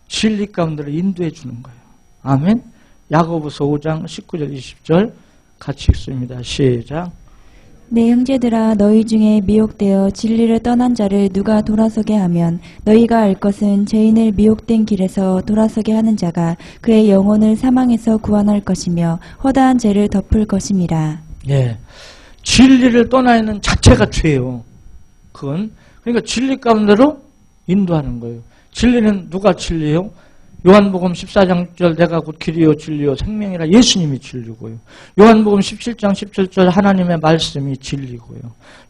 진리 가운데로 인도해 주는 거예요. 아멘. 야고보서 5장 19절 20절 같이 읽습니다. 시작. 내 형제들아 너희 중에 미혹되어 진리를 떠난 자를 누가 돌아서게 하면 너희가 알 것은 죄인을 미혹된 길에서 돌아서게 하는 자가 그의 영혼을 사망에서 구원할 것이며 허다한 죄를 덮을 것임이라. 예, 진리를 떠나 있는 자체가 죄예요. 그건 그러니까 진리 가운데로 인도하는 거예요. 진리는 누가 진리예요? 요한복음 14장 6절 내가 곧 길이요 진리요 생명이라 예수님이 진리고요. 요한복음 17장 17절 하나님의 말씀이 진리고요.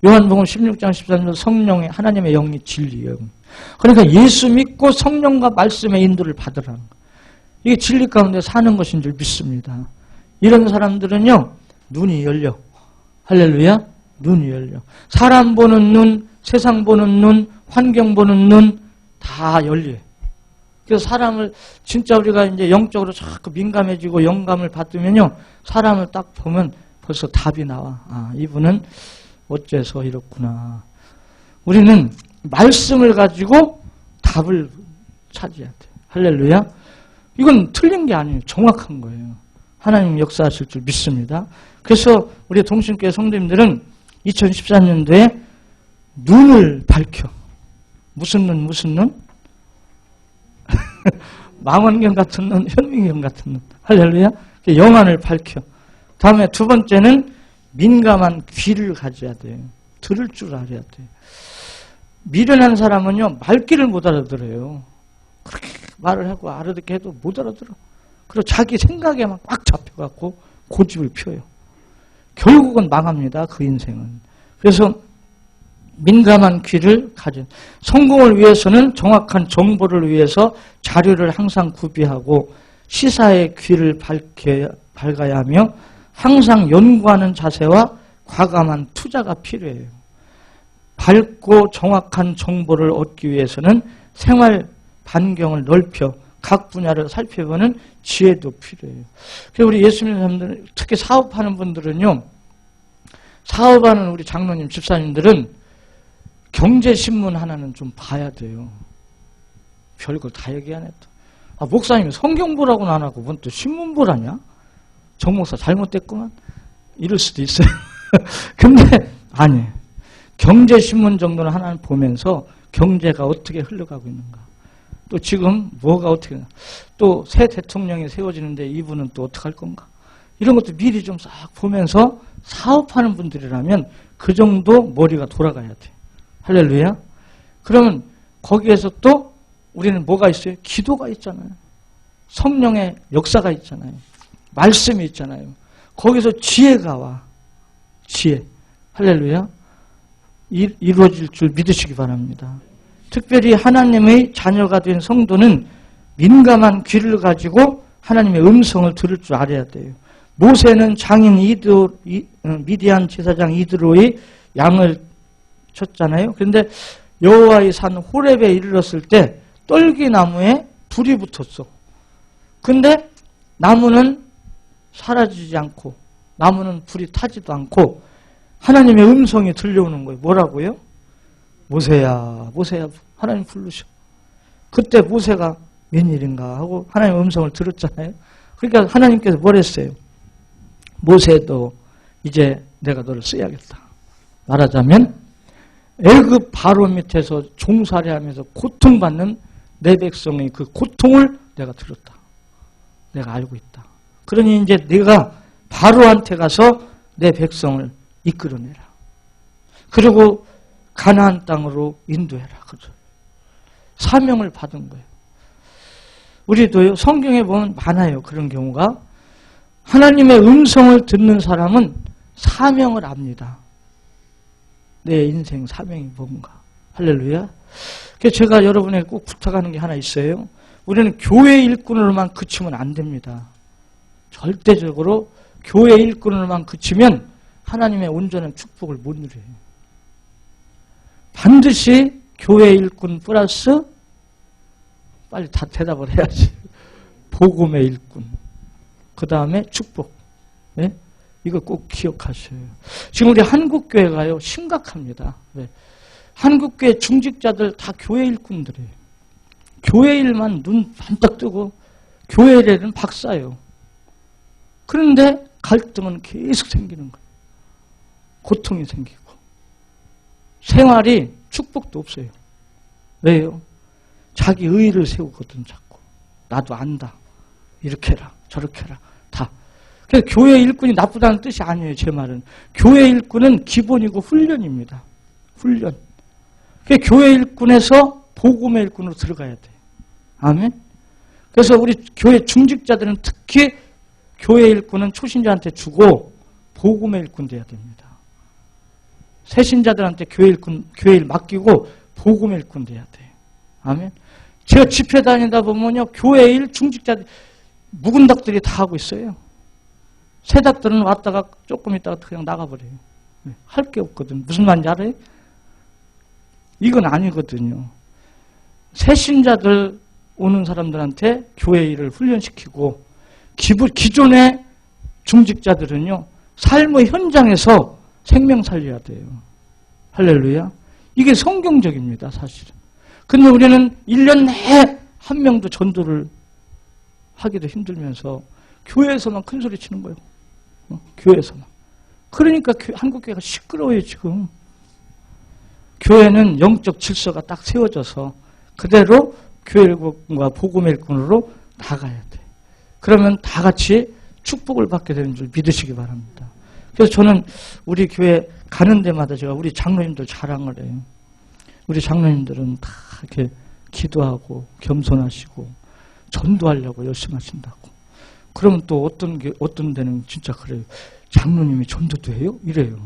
요한복음 16장 14절 성령의 하나님의 영이 진리예요. 그러니까 예수 믿고 성령과 말씀의 인도를 받으라는 거예요. 이게 진리 가운데 사는 것인 줄 믿습니다. 이런 사람들은요 눈이 열려. 할렐루야. 눈이 열려. 사람 보는 눈, 세상 보는 눈, 환경 보는 눈 다 열려. 그래서 사람을 진짜 우리가 이제 영적으로 자꾸 민감해지고 영감을 받으면요 사람을 딱 보면 벌써 답이 나와. 아, 이분은 어째서 이렇구나. 우리는 말씀을 가지고 답을 찾아야 돼. 할렐루야. 이건 틀린 게 아니에요. 정확한 거예요. 하나님 역사하실 줄 믿습니다. 그래서 우리 동신교회 성도님들은 2014년도에 눈을 밝혀. 무슨 눈, 무슨 눈? 망원경 같은 눈, 현미경 같은 눈. 할렐루야. 영안을 밝혀. 다음에 두 번째는 민감한 귀를 가져야 돼요. 들을 줄 알아야 돼요. 미련한 사람은요, 말귀를 못 알아들어요. 그렇게 말을 하고 알아듣게 해도 못 알아들어. 그리고 자기 생각에만 꽉 잡혀갖고 고집을 펴요. 결국은 망합니다. 그 인생은. 그래서 민감한 귀를 가진 성공을 위해서는 정확한 정보를 위해서 자료를 항상 구비하고 시사의 귀를 밝아야 하며 항상 연구하는 자세와 과감한 투자가 필요해요. 밝고 정확한 정보를 얻기 위해서는 생활 반경을 넓혀 각 분야를 살펴보는 지혜도 필요해요. 그래서 우리 예수 믿는 사람들, 특히 사업하는 분들은요, 사업하는 우리 장로님, 집사님들은 경제신문 하나는 좀 봐야 돼요. 별걸 다 얘기 안 했다. 아, 목사님이 성경 보라고는 안 하고 뭔 또 신문 보라냐? 정 목사 잘못됐구만. 이럴 수도 있어요. 근데 아니, 경제신문 정도는 하나는 보면서 경제가 어떻게 흘러가고 있는가. 또 지금 뭐가 어떻게, 또 새 대통령이 세워지는데 이분은 또 어떻게 할 건가. 이런 것도 미리 좀 싹 보면서 사업하는 분들이라면 그 정도 머리가 돌아가야 돼. 할렐루야. 그러면 거기에서 또 우리는 뭐가 있어요? 기도가 있잖아요. 성령의 역사가 있잖아요. 말씀이 있잖아요. 거기서 지혜가 와. 지혜. 할렐루야. 이루어질 줄 믿으시기 바랍니다. 특별히 하나님의 자녀가 된 성도는 민감한 귀를 가지고 하나님의 음성을 들을 줄 알아야 돼요. 모세는 장인 미디안 제사장 이드로의 양을 쳤잖아요. 그런데 여호와의 산 호렙에 이르렀을 때 떨기나무에 불이 붙었어. 근데 나무는 사라지지 않고 나무는 불이 타지도 않고 하나님의 음성이 들려오는 거예요. 뭐라고요? 모세야, 모세야. 하나님 부르셔. 그때 모세가 웬일인가 하고 하나님의 음성을 들었잖아요. 그러니까 하나님께서 뭘 했어요? 모세도 이제 내가 너를 써야겠다. 말하자면 애굽 바로 밑에서 종살이하면서 고통받는 내 백성의 그 고통을 내가 들었다. 내가 알고 있다. 그러니 이제 내가 바로한테 가서 내 백성을 이끌어내라. 그리고 가나안 땅으로 인도해라. 그죠? 사명을 받은 거예요. 우리도요, 성경에 보면 많아요. 그런 경우가. 하나님의 음성을 듣는 사람은 사명을 압니다. 내 인생 사명이 뭔가. 할렐루야. 그래서 제가 여러분에게 꼭 부탁하는 게 하나 있어요. 우리는 교회 일꾼으로만 그치면 안 됩니다. 절대적으로 교회 일꾼으로만 그치면 하나님의 온전한 축복을 못 누려요. 반드시 교회 일꾼 플러스 빨리 다 대답을 해야지. 복음의 일꾼. 그 다음에 축복. 네? 이거 꼭 기억하셔요. 지금 우리 한국교회가요 심각합니다. 네. 한국교회 중직자들 다 교회 일꾼들이에요. 교회 일만 눈 반짝 뜨고 교회 일에는 박사예요. 그런데 갈등은 계속 생기는 거예요. 고통이 생기고 생활이 축복도 없어요. 왜요? 자기 의의를 세우거든 자꾸. 나도 안다. 이렇게 해라 저렇게 해라 다. 그래서 교회 일꾼이 나쁘다는 뜻이 아니에요. 제 말은 교회 일꾼은 기본이고 훈련입니다. 훈련. 그래서 교회 일꾼에서 복음의 일꾼으로 들어가야 돼요. 아멘. 그래서 우리 교회 중직자들은 특히 교회 일꾼은 초신자한테 주고 복음의 일꾼 돼야 됩니다. 새신자들한테 교회 일 맡기고 복음의 일꾼 돼야 돼요. 아멘. 제가 집회 다니다 보면요 교회 일 중직자들 묵은 닭들이 다 하고 있어요. 새 닭들은 왔다가 조금 있다가 그냥 나가버려요. 할 게 없거든. 무슨 말인지 알아요? 이건 아니거든요. 새신자들 오는 사람들한테 교회 일을 훈련시키고 기존의 중직자들은요 삶의 현장에서 생명 살려야 돼요. 할렐루야. 이게 성경적입니다. 사실은. 근데 우리는 1년 내에 한 명도 전도를 하기도 힘들면서 교회에서만 큰 소리 치는 거예요. 교회에서만. 그러니까 한국교회가 시끄러워요 지금. 교회는 영적 질서가 딱 세워져서 그대로 교회일꾼과 복음의 일꾼으로 나가야 돼. 그러면 다 같이 축복을 받게 되는 줄 믿으시기 바랍니다. 그래서 저는 우리 교회 가는 데마다 제가 우리 장로님들 자랑을 해요. 우리 장로님들은 다 이렇게 기도하고 겸손하시고 전도하려고 열심히 하신다고. 그러면 또 어떤 데는 진짜 그래요. 장로님이 전도도 해요? 이래요.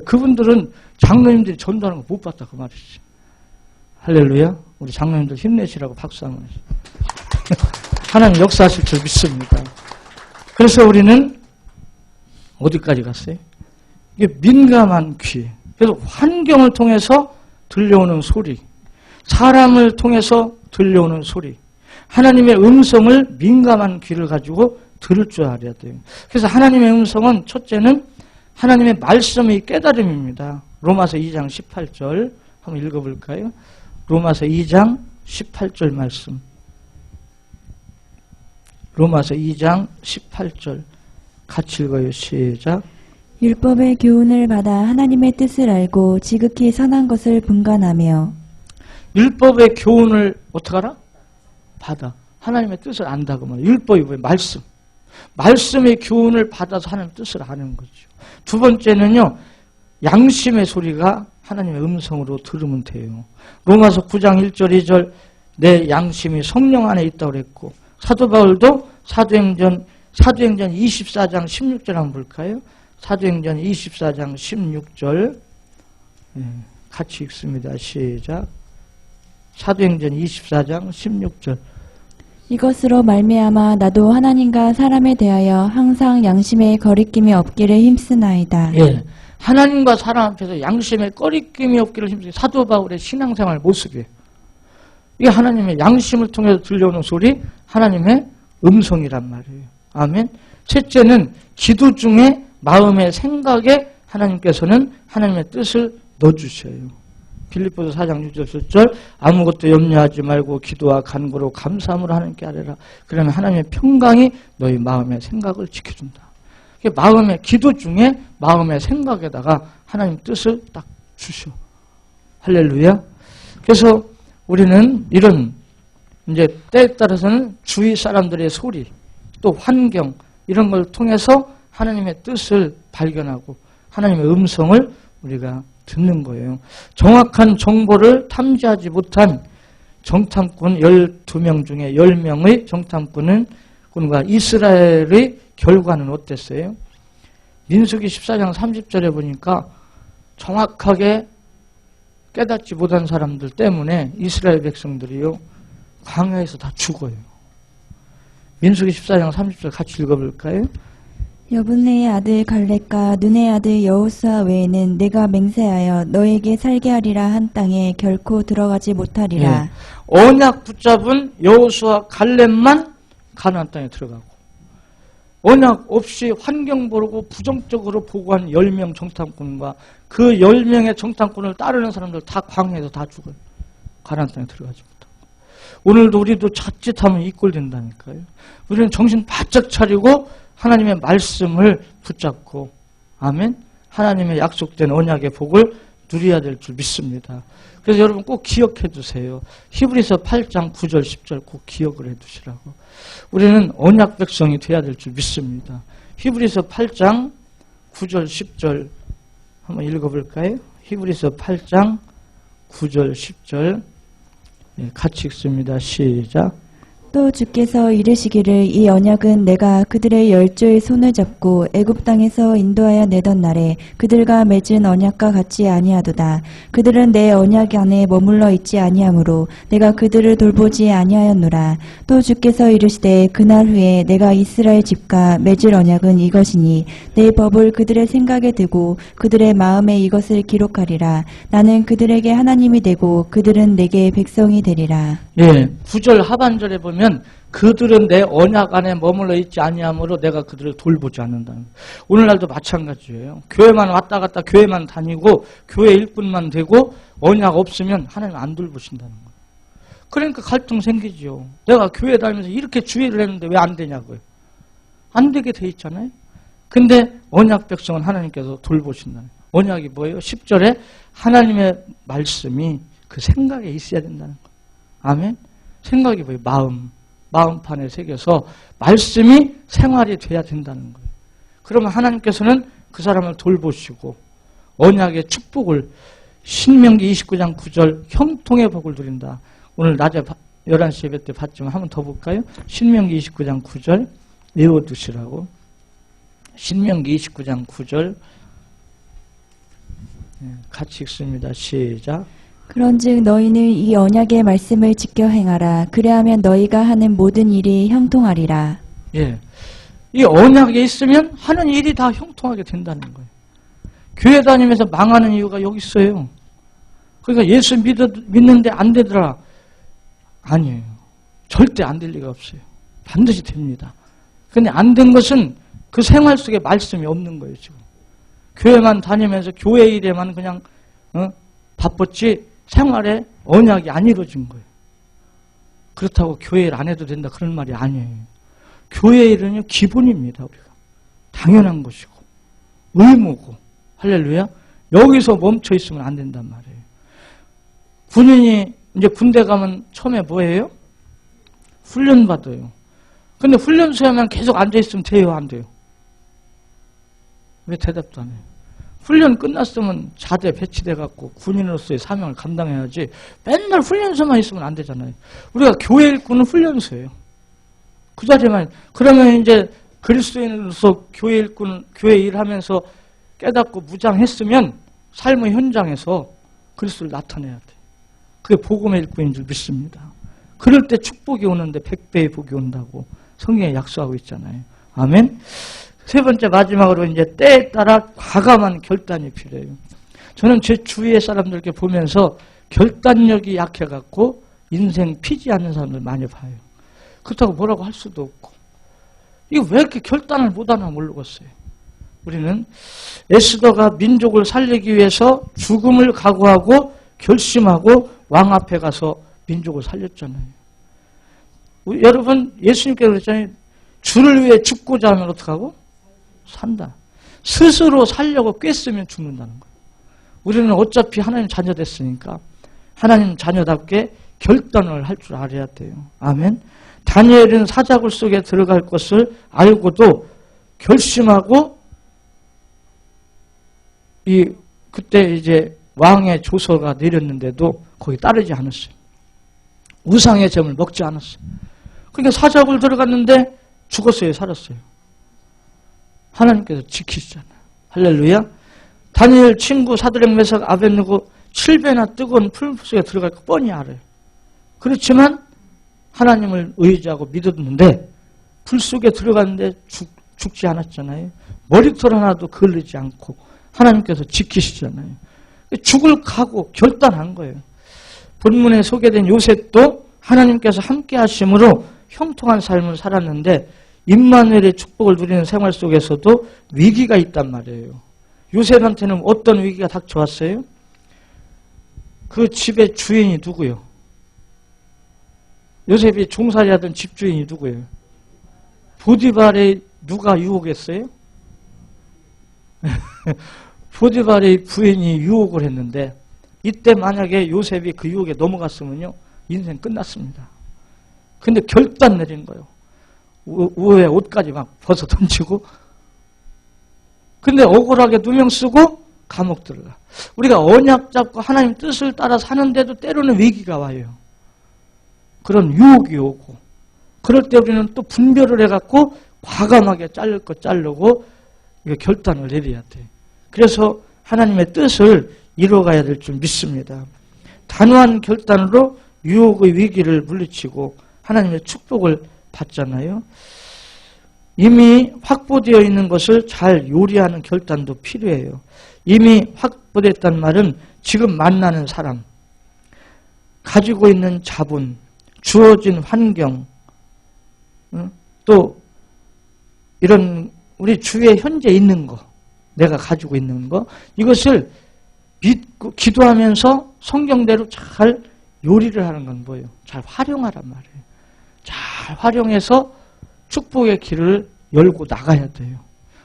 그분들은 장로님들이 전도하는 거 못 봤다 그 말이지. 할렐루야. 우리 장로님들 힘내시라고 박수 한번 해주세요. 하나님 역사하실 줄 믿습니다. 그래서 우리는 어디까지 갔어요? 이게 민감한 귀. 그래서 환경을 통해서 들려오는 소리, 사람을 통해서 들려오는 소리, 하나님의 음성을 민감한 귀를 가지고 들을 줄 알아야 돼요. 그래서 하나님의 음성은 첫째는 하나님의 말씀의 깨달음입니다. 로마서 2장 18절 한번 읽어볼까요? 로마서 2장 18절 말씀. 로마서 2장 18절 같이 읽어요. 시작. 율법의 교훈을 받아 하나님의 뜻을 알고 지극히 선한 것을 분간하며. 율법의 교훈을 어떻게 알아? 받아. 하나님의 뜻을 안다고 말이에요. 율법이 뭐예요? 말씀. 말씀의 교훈을 받아서 하나님의 뜻을 아는 거죠. 두 번째는요. 양심의 소리가 하나님의 음성으로 들으면 돼요. 로마서 9장 1절 2절 내 양심이 성령 안에 있다고 그랬고 사도 바울도 사도행전 24장 16절 한번 볼까요? 사도행전 24장 16절 같이 읽습니다. 시작. 사도행전 24장 16절 이것으로 말미암아 나도 하나님과 사람에 대하여 항상 양심에 거리낌이 없기를 힘쓰나이다. 예, 하나님과 사람 앞에서 양심에 거리낌이 없기를 힘쓰나이다. 사도 바울의 신앙생활 모습이에요. 이게 하나님의 양심을 통해서 들려오는 소리, 하나님의 음성이란 말이에요. 아멘. 셋째는 기도 중에 마음의 생각에 하나님께서는 하나님의 뜻을 넣어주셔요. 빌립보서 4장 6절 7절 아무것도 염려하지 말고 기도와 간구로 감사함으로 하나님께 아뢰라. 그러면 하나님의 평강이 너희 마음의 생각을 지켜준다. 마음의 기도 중에 마음의 생각에다가 하나님 뜻을 딱 주셔. 할렐루야. 그래서 우리는 이런 이제 때에 따라서는 주위 사람들의 소리 또 환경 이런 걸 통해서 하나님의 뜻을 발견하고 하나님의 음성을 우리가 듣는 거예요. 정확한 정보를 탐지하지 못한 정탐꾼 12명 중에 10명의 정탐꾼과 이스라엘의 결과는 어땠어요? 민수기 14장 30절에 보니까 정확하게 깨닫지 못한 사람들 때문에 이스라엘 백성들이요 광야에서 다 죽어요. 민수기 14장 30절 같이 읽어볼까요? 여분네의 아들 갈렙과 눈의 아들 여호수아 외에는 내가 맹세하여 너에게 살게 하리라 한 땅에 결코 들어가지 못하리라. 예. 언약 붙잡은 여호수아 갈렙만 가나안 땅에 들어가고 언약 없이 환경 모르고 부정적으로 보고한 10명 정탐꾼과 그 10명의 정탐꾼을 따르는 사람들 다 광야에서 다 죽어요. 가나안 땅에 들어가지 못하고. 오늘도 우리도 자칫하면 이 꼴 된다니까요. 우리는 정신 바짝 차리고 하나님의 말씀을 붙잡고 아멘. 하나님의 약속된 언약의 복을 누려야 될 줄 믿습니다. 그래서 여러분 꼭 기억해 두세요. 히브리서 8장 9절 10절 꼭 기억을 해 두시라고. 우리는 언약 백성이 돼야 될 줄 믿습니다. 히브리서 8장 9절 10절 한번 읽어볼까요? 히브리서 8장 9절 10절 같이 읽습니다. 시작. 또 주께서 이르시기를 이 언약은 내가 그들의 열조의 손을 잡고 애굽 땅에서 인도하여 내던 날에 그들과 맺은 언약과 같이 아니하도다. 그들은 내 언약 안에 머물러 있지 아니하므로 내가 그들을 돌보지 아니하였노라. 또 주께서 이르시되 그날 후에 내가 이스라엘 집과 맺을 언약은 이것이니 내 법을 그들의 생각에 두고 그들의 마음에 이것을 기록하리라. 나는 그들에게 하나님이 되고 그들은 내게 백성이 되리라. 예, 9절 하반절에 보면 그들은 내 언약 안에 머물러 있지 아니하므로 내가 그들을 돌보지 않는다는 거예요. 오늘날도 마찬가지예요. 교회만 왔다 갔다 교회만 다니고 교회 일꾼만 되고 언약 없으면 하나님 안 돌보신다는 거예요. 그러니까 갈등 생기죠. 내가 교회 다니면서 이렇게 주의를 했는데 왜 안 되냐고요. 안 되게 돼 있잖아요. 근데 언약 백성은 하나님께서 돌보신다는 거예요. 언약이 뭐예요? 10절에 하나님의 말씀이 그 생각에 있어야 된다는 거예요. 아멘. 생각이 뭐예요? 마음판에 새겨서 말씀이 생활이 돼야 된다는 거예요. 그러면 하나님께서는 그 사람을 돌보시고 언약의 축복을 신명기 29장 9절 형통의 복을 누린다. 오늘 낮에 11시 예배 때 봤지만 한번 더 볼까요? 신명기 29장 9절 외워두시라고. 신명기 29장 9절 같이 읽습니다. 시작. 그런즉 너희는 이 언약의 말씀을 지켜 행하라. 그래야면 너희가 하는 모든 일이 형통하리라. 예, 이 언약에 있으면 하는 일이 다 형통하게 된다는 거예요. 교회 다니면서 망하는 이유가 여기 있어요. 그러니까 예수 믿는데 안 되더라. 아니에요. 절대 안 될 리가 없어요. 반드시 됩니다. 근데 안 된 것은 그 생활 속에 말씀이 없는 거예요, 지금. 교회만 다니면서 교회 일에만 그냥 바빴지 생활에 언약이 안 이루어진 거예요. 그렇다고 교회 일 안 해도 된다 그런 말이 아니에요. 교회 일은 기본입니다. 우리가 당연한 것이고 의무고 할렐루야. 여기서 멈춰 있으면 안 된단 말이에요. 군인이 이제 군대 가면 처음에 뭐예요? 훈련 받아요. 근데 훈련소에만 계속 앉아 있으면 돼요, 안 돼요? 왜 대답도 안 해요? 훈련 끝났으면 자대 배치돼갖고 군인으로서의 사명을 감당해야지 맨날 훈련소만 있으면 안 되잖아요. 우리가 교회 일꾼은 훈련소예요. 그 자리만. 그러면 이제 그리스도인으로서 교회 일꾼, 교회 일하면서 깨닫고 무장했으면 삶의 현장에서 그리스도를 나타내야 돼. 그게 복음의 일꾼인 줄 믿습니다. 그럴 때 축복이 오는데 100배의 복이 온다고 성경에 약속하고 있잖아요. 아멘. 세 번째 마지막으로 이제 때에 따라 과감한 결단이 필요해요. 저는 제 주위의 사람들께 보면서 결단력이 약해갖고 인생 피지 않는 사람들 많이 봐요. 그렇다고 뭐라고 할 수도 없고. 이거 왜 이렇게 결단을 못하나 모르겠어요. 우리는 에스더가 민족을 살리기 위해서 죽음을 각오하고 결심하고 왕 앞에 가서 민족을 살렸잖아요. 여러분 예수님께서 그랬잖아요. 주를 위해 죽고자 하면 어떡하고? 산다. 스스로 살려고 꿰쓰면 죽는다는 거예요. 우리는 어차피 하나님 자녀 됐으니까 하나님 자녀답게 결단을 할 줄 알아야 돼요. 아멘. 다니엘은 사자굴 속에 들어갈 것을 알고도 결심하고 그때 이제 왕의 조서가 내렸는데도 거기 따르지 않았어요. 우상의 점을 먹지 않았어요. 그러니까 사자굴 들어갔는데 죽었어요, 살았어요? 하나님께서 지키시잖아요. 할렐루야. 다니엘 친구 사드락 메삭 아벳느고 7배나 뜨거운 풀 속에 들어갈 거 뻔히 알아요. 그렇지만 하나님을 의지하고 믿었는데 불 속에 들어갔는데 죽지 않았잖아요. 머리털 하나도 걸리지 않고 하나님께서 지키시잖아요. 죽을 각오 결단한 거예요. 본문에 소개된 요셉도 하나님께서 함께 하심으로 형통한 삶을 살았는데 임마누엘의 축복을 누리는 생활 속에서도 위기가 있단 말이에요. 요셉한테는 어떤 위기가 닥쳐왔어요? 그 집의 주인이 누구요? 요셉이 종살이하던 집주인이 누구예요? 보디발의 누가 유혹했어요? 보디발의 부인이 유혹을 했는데 이때 만약에 요셉이 그 유혹에 넘어갔으면요 인생 끝났습니다. 근데 결단 내린 거예요. 우에 옷까지 막 벗어 던지고 근데 억울하게 누명 쓰고 감옥 들어가. 우리가 언약 잡고 하나님 뜻을 따라 사는데도 때로는 위기가 와요. 그런 유혹이 오고 그럴 때 우리는 또 분별을 해갖고 과감하게 자를 거 자르고 결단을 내려야 돼. 그래서 하나님의 뜻을 이루어가야 될 줄 믿습니다. 단호한 결단으로 유혹의 위기를 물리치고 하나님의 축복을 받잖아요. 이미 확보되어 있는 것을 잘 요리하는 결단도 필요해요. 이미 확보됐단 말은 지금 만나는 사람, 가지고 있는 자본, 주어진 환경, 또 이런 우리 주위에 현재 있는 거, 내가 가지고 있는 거, 이것을 믿고 기도하면서 성경대로 잘 요리를 하는 건 뭐예요? 잘 활용하란 말이에요. 잘 활용해서 축복의 길을 열고 나가야 돼요.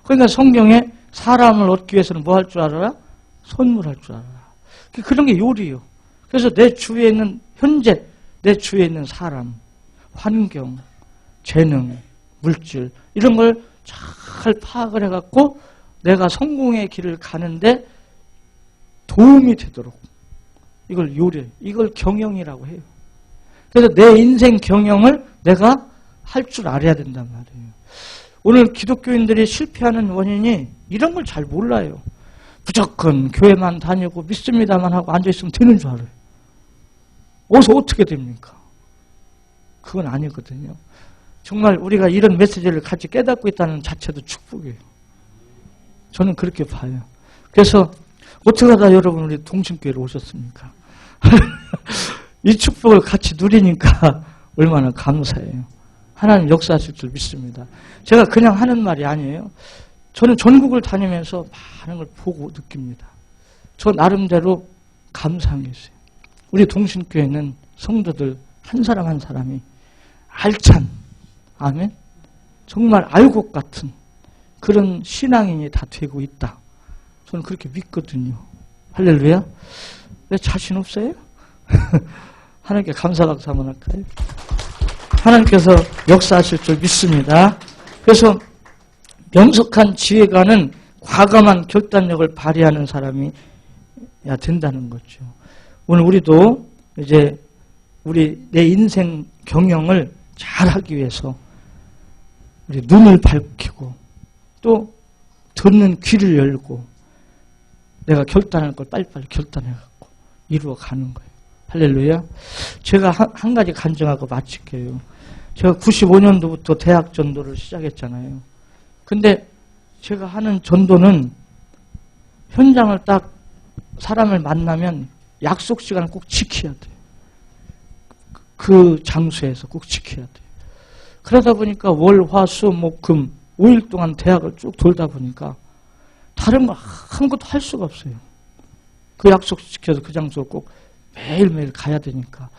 그러니까 성경에 사람을 얻기 위해서는 뭐 할 줄 알아라? 선물할 줄 알아라. 그런 게 요리요. 그래서 내 주위에 있는 현재 내 주위에 있는 사람, 환경, 재능, 물질 이런 걸 잘 파악을 해갖고 내가 성공의 길을 가는데 도움이 되도록 이걸 요리, 이걸 경영이라고 해요. 그래서 내 인생 경영을 내가 할 줄 알아야 된단 말이에요. 오늘 기독교인들이 실패하는 원인이 이런 걸 잘 몰라요. 무조건 교회만 다니고 믿습니다만 하고 앉아있으면 되는 줄 알아요. 어떻게 됩니까? 그건 아니거든요. 정말 우리가 이런 메시지를 같이 깨닫고 있다는 자체도 축복이에요. 저는 그렇게 봐요. 그래서 어떻게 하다 여러분 우리 동신교회로 오셨습니까? 이 축복을 같이 누리니까 얼마나 감사해요. 하나님 역사하실 줄 믿습니다. 제가 그냥 하는 말이 아니에요. 저는 전국을 다니면서 많은 걸 보고 느낍니다. 저 나름대로 감상이 있어요. 우리 동신교회는 성도들 한 사람 한 사람이 알찬, 아멘? 정말 알곡 같은 그런 신앙인이 다 되고 있다. 저는 그렇게 믿거든요. 할렐루야. 왜 자신 없어요? 하나님께 감사박수 한번 할까요? 하나님께서 역사하실 줄 믿습니다. 그래서 명석한 지혜가는 과감한 결단력을 발휘하는 사람이 된다는 거죠. 오늘 우리도 이제 내 인생 경영을 잘 하기 위해서 우리 눈을 밝히고 또 듣는 귀를 열고 내가 결단할 걸 빨리빨리 결단해갖고 이루어가는 거예요. 할렐루야. 제가 한 가지 간증하고 마칠게요. 제가 95년도부터 대학 전도를 시작했잖아요. 근데 제가 하는 전도는 현장을 딱 사람을 만나면 약속 시간을 꼭 지켜야 돼요. 그 장소에서 꼭 지켜야 돼요. 그러다 보니까 월, 화, 수, 목, 금 5일 동안 대학을 쭉 돌다 보니까 다른 거 아무것도 할 수가 없어요. 그 약속 지켜서 그 장소를 꼭 매일매일 가야 되니까.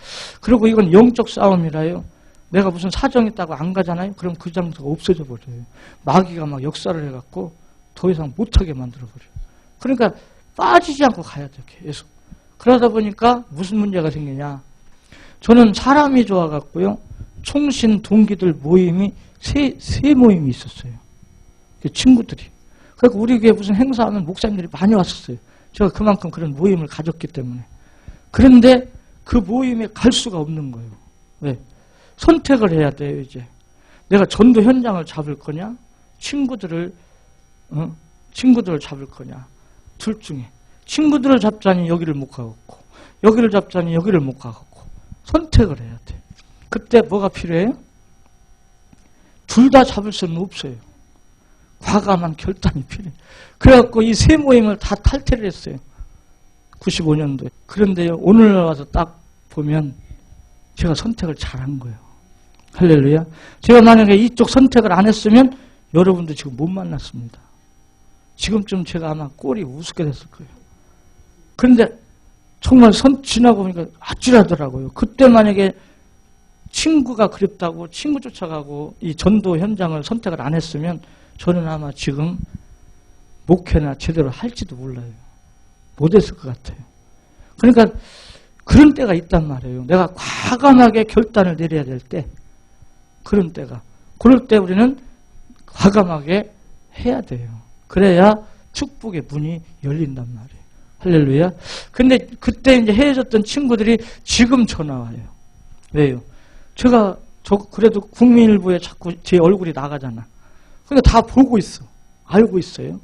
그리고 이건 영적 싸움이라요. 내가 무슨 사정이 있다고 안 가잖아요. 그럼 그 장소가 없어져 버려요. 마귀가 막 역사를 해갖고 더 이상 못하게 만들어버려요. 그러니까 빠지지 않고 가야 돼요. 계속. 그러다 보니까 무슨 문제가 생기냐. 저는 사람이 좋아갖고요. 총신 동기들 모임이 세 모임이 있었어요. 그 친구들이. 그러니까 우리 교회 무슨 행사하면 목사님들이 많이 왔었어요. 제가 그만큼 그런 모임을 가졌기 때문에. 그런데 그 모임에 갈 수가 없는 거예요. 왜? 선택을 해야 돼요, 이제. 내가 전도 현장을 잡을 거냐? 친구들을 잡을 거냐? 둘 중에. 친구들을 잡자니 여기를 못 가겠고, 여기를 잡자니 여기를 못 가겠고, 선택을 해야 돼. 그때 뭐가 필요해요? 둘 다 잡을 수는 없어요. 과감한 결단이 필요해요. 그래갖고 이 세 모임을 다 탈퇴를 했어요. 95년도에. 그런데 오늘 와서 딱 보면 제가 선택을 잘한 거예요. 할렐루야. 제가 만약에 이쪽 선택을 안 했으면 여러분도 지금 못 만났습니다. 지금쯤 제가 아마 꼴이 우습게 됐을 거예요. 그런데 정말 지나고 보니까 아찔하더라고요. 그때 만약에 친구가 그립다고 친구 쫓아가고 이 전도 현장을 선택을 안 했으면 저는 아마 지금 목회나 제대로 할지도 몰라요. 못했을 것 같아요. 그러니까 그런 때가 있단 말이에요. 내가 과감하게 결단을 내려야 될 때, 그런 때가. 그럴 때 우리는 과감하게 해야 돼요. 그래야 축복의 문이 열린단 말이에요. 할렐루야. 근데 그때 이제 헤어졌던 친구들이 지금 전화 와요. 왜요? 제가 그래도 국민일보에 자꾸 제 얼굴이 나가잖아. 그러니까 다 보고 있어. 알고 있어요.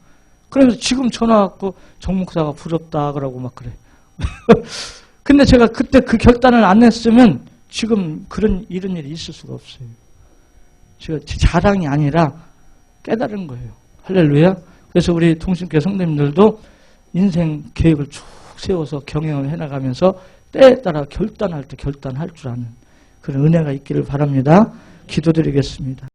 그래서 지금 전화 왔고 정 목사가 부럽다 그러고 막 그래. 근데 제가 그때 그 결단을 안 했으면 지금 이런 일이 있을 수가 없어요. 제가 자랑이 아니라 깨달은 거예요. 할렐루야. 그래서 우리 통신교회 성도님들도 인생 계획을 쭉 세워서 경영을 해나가면서 때에 따라 결단할 때 결단할 줄 아는 그런 은혜가 있기를 바랍니다. 기도드리겠습니다.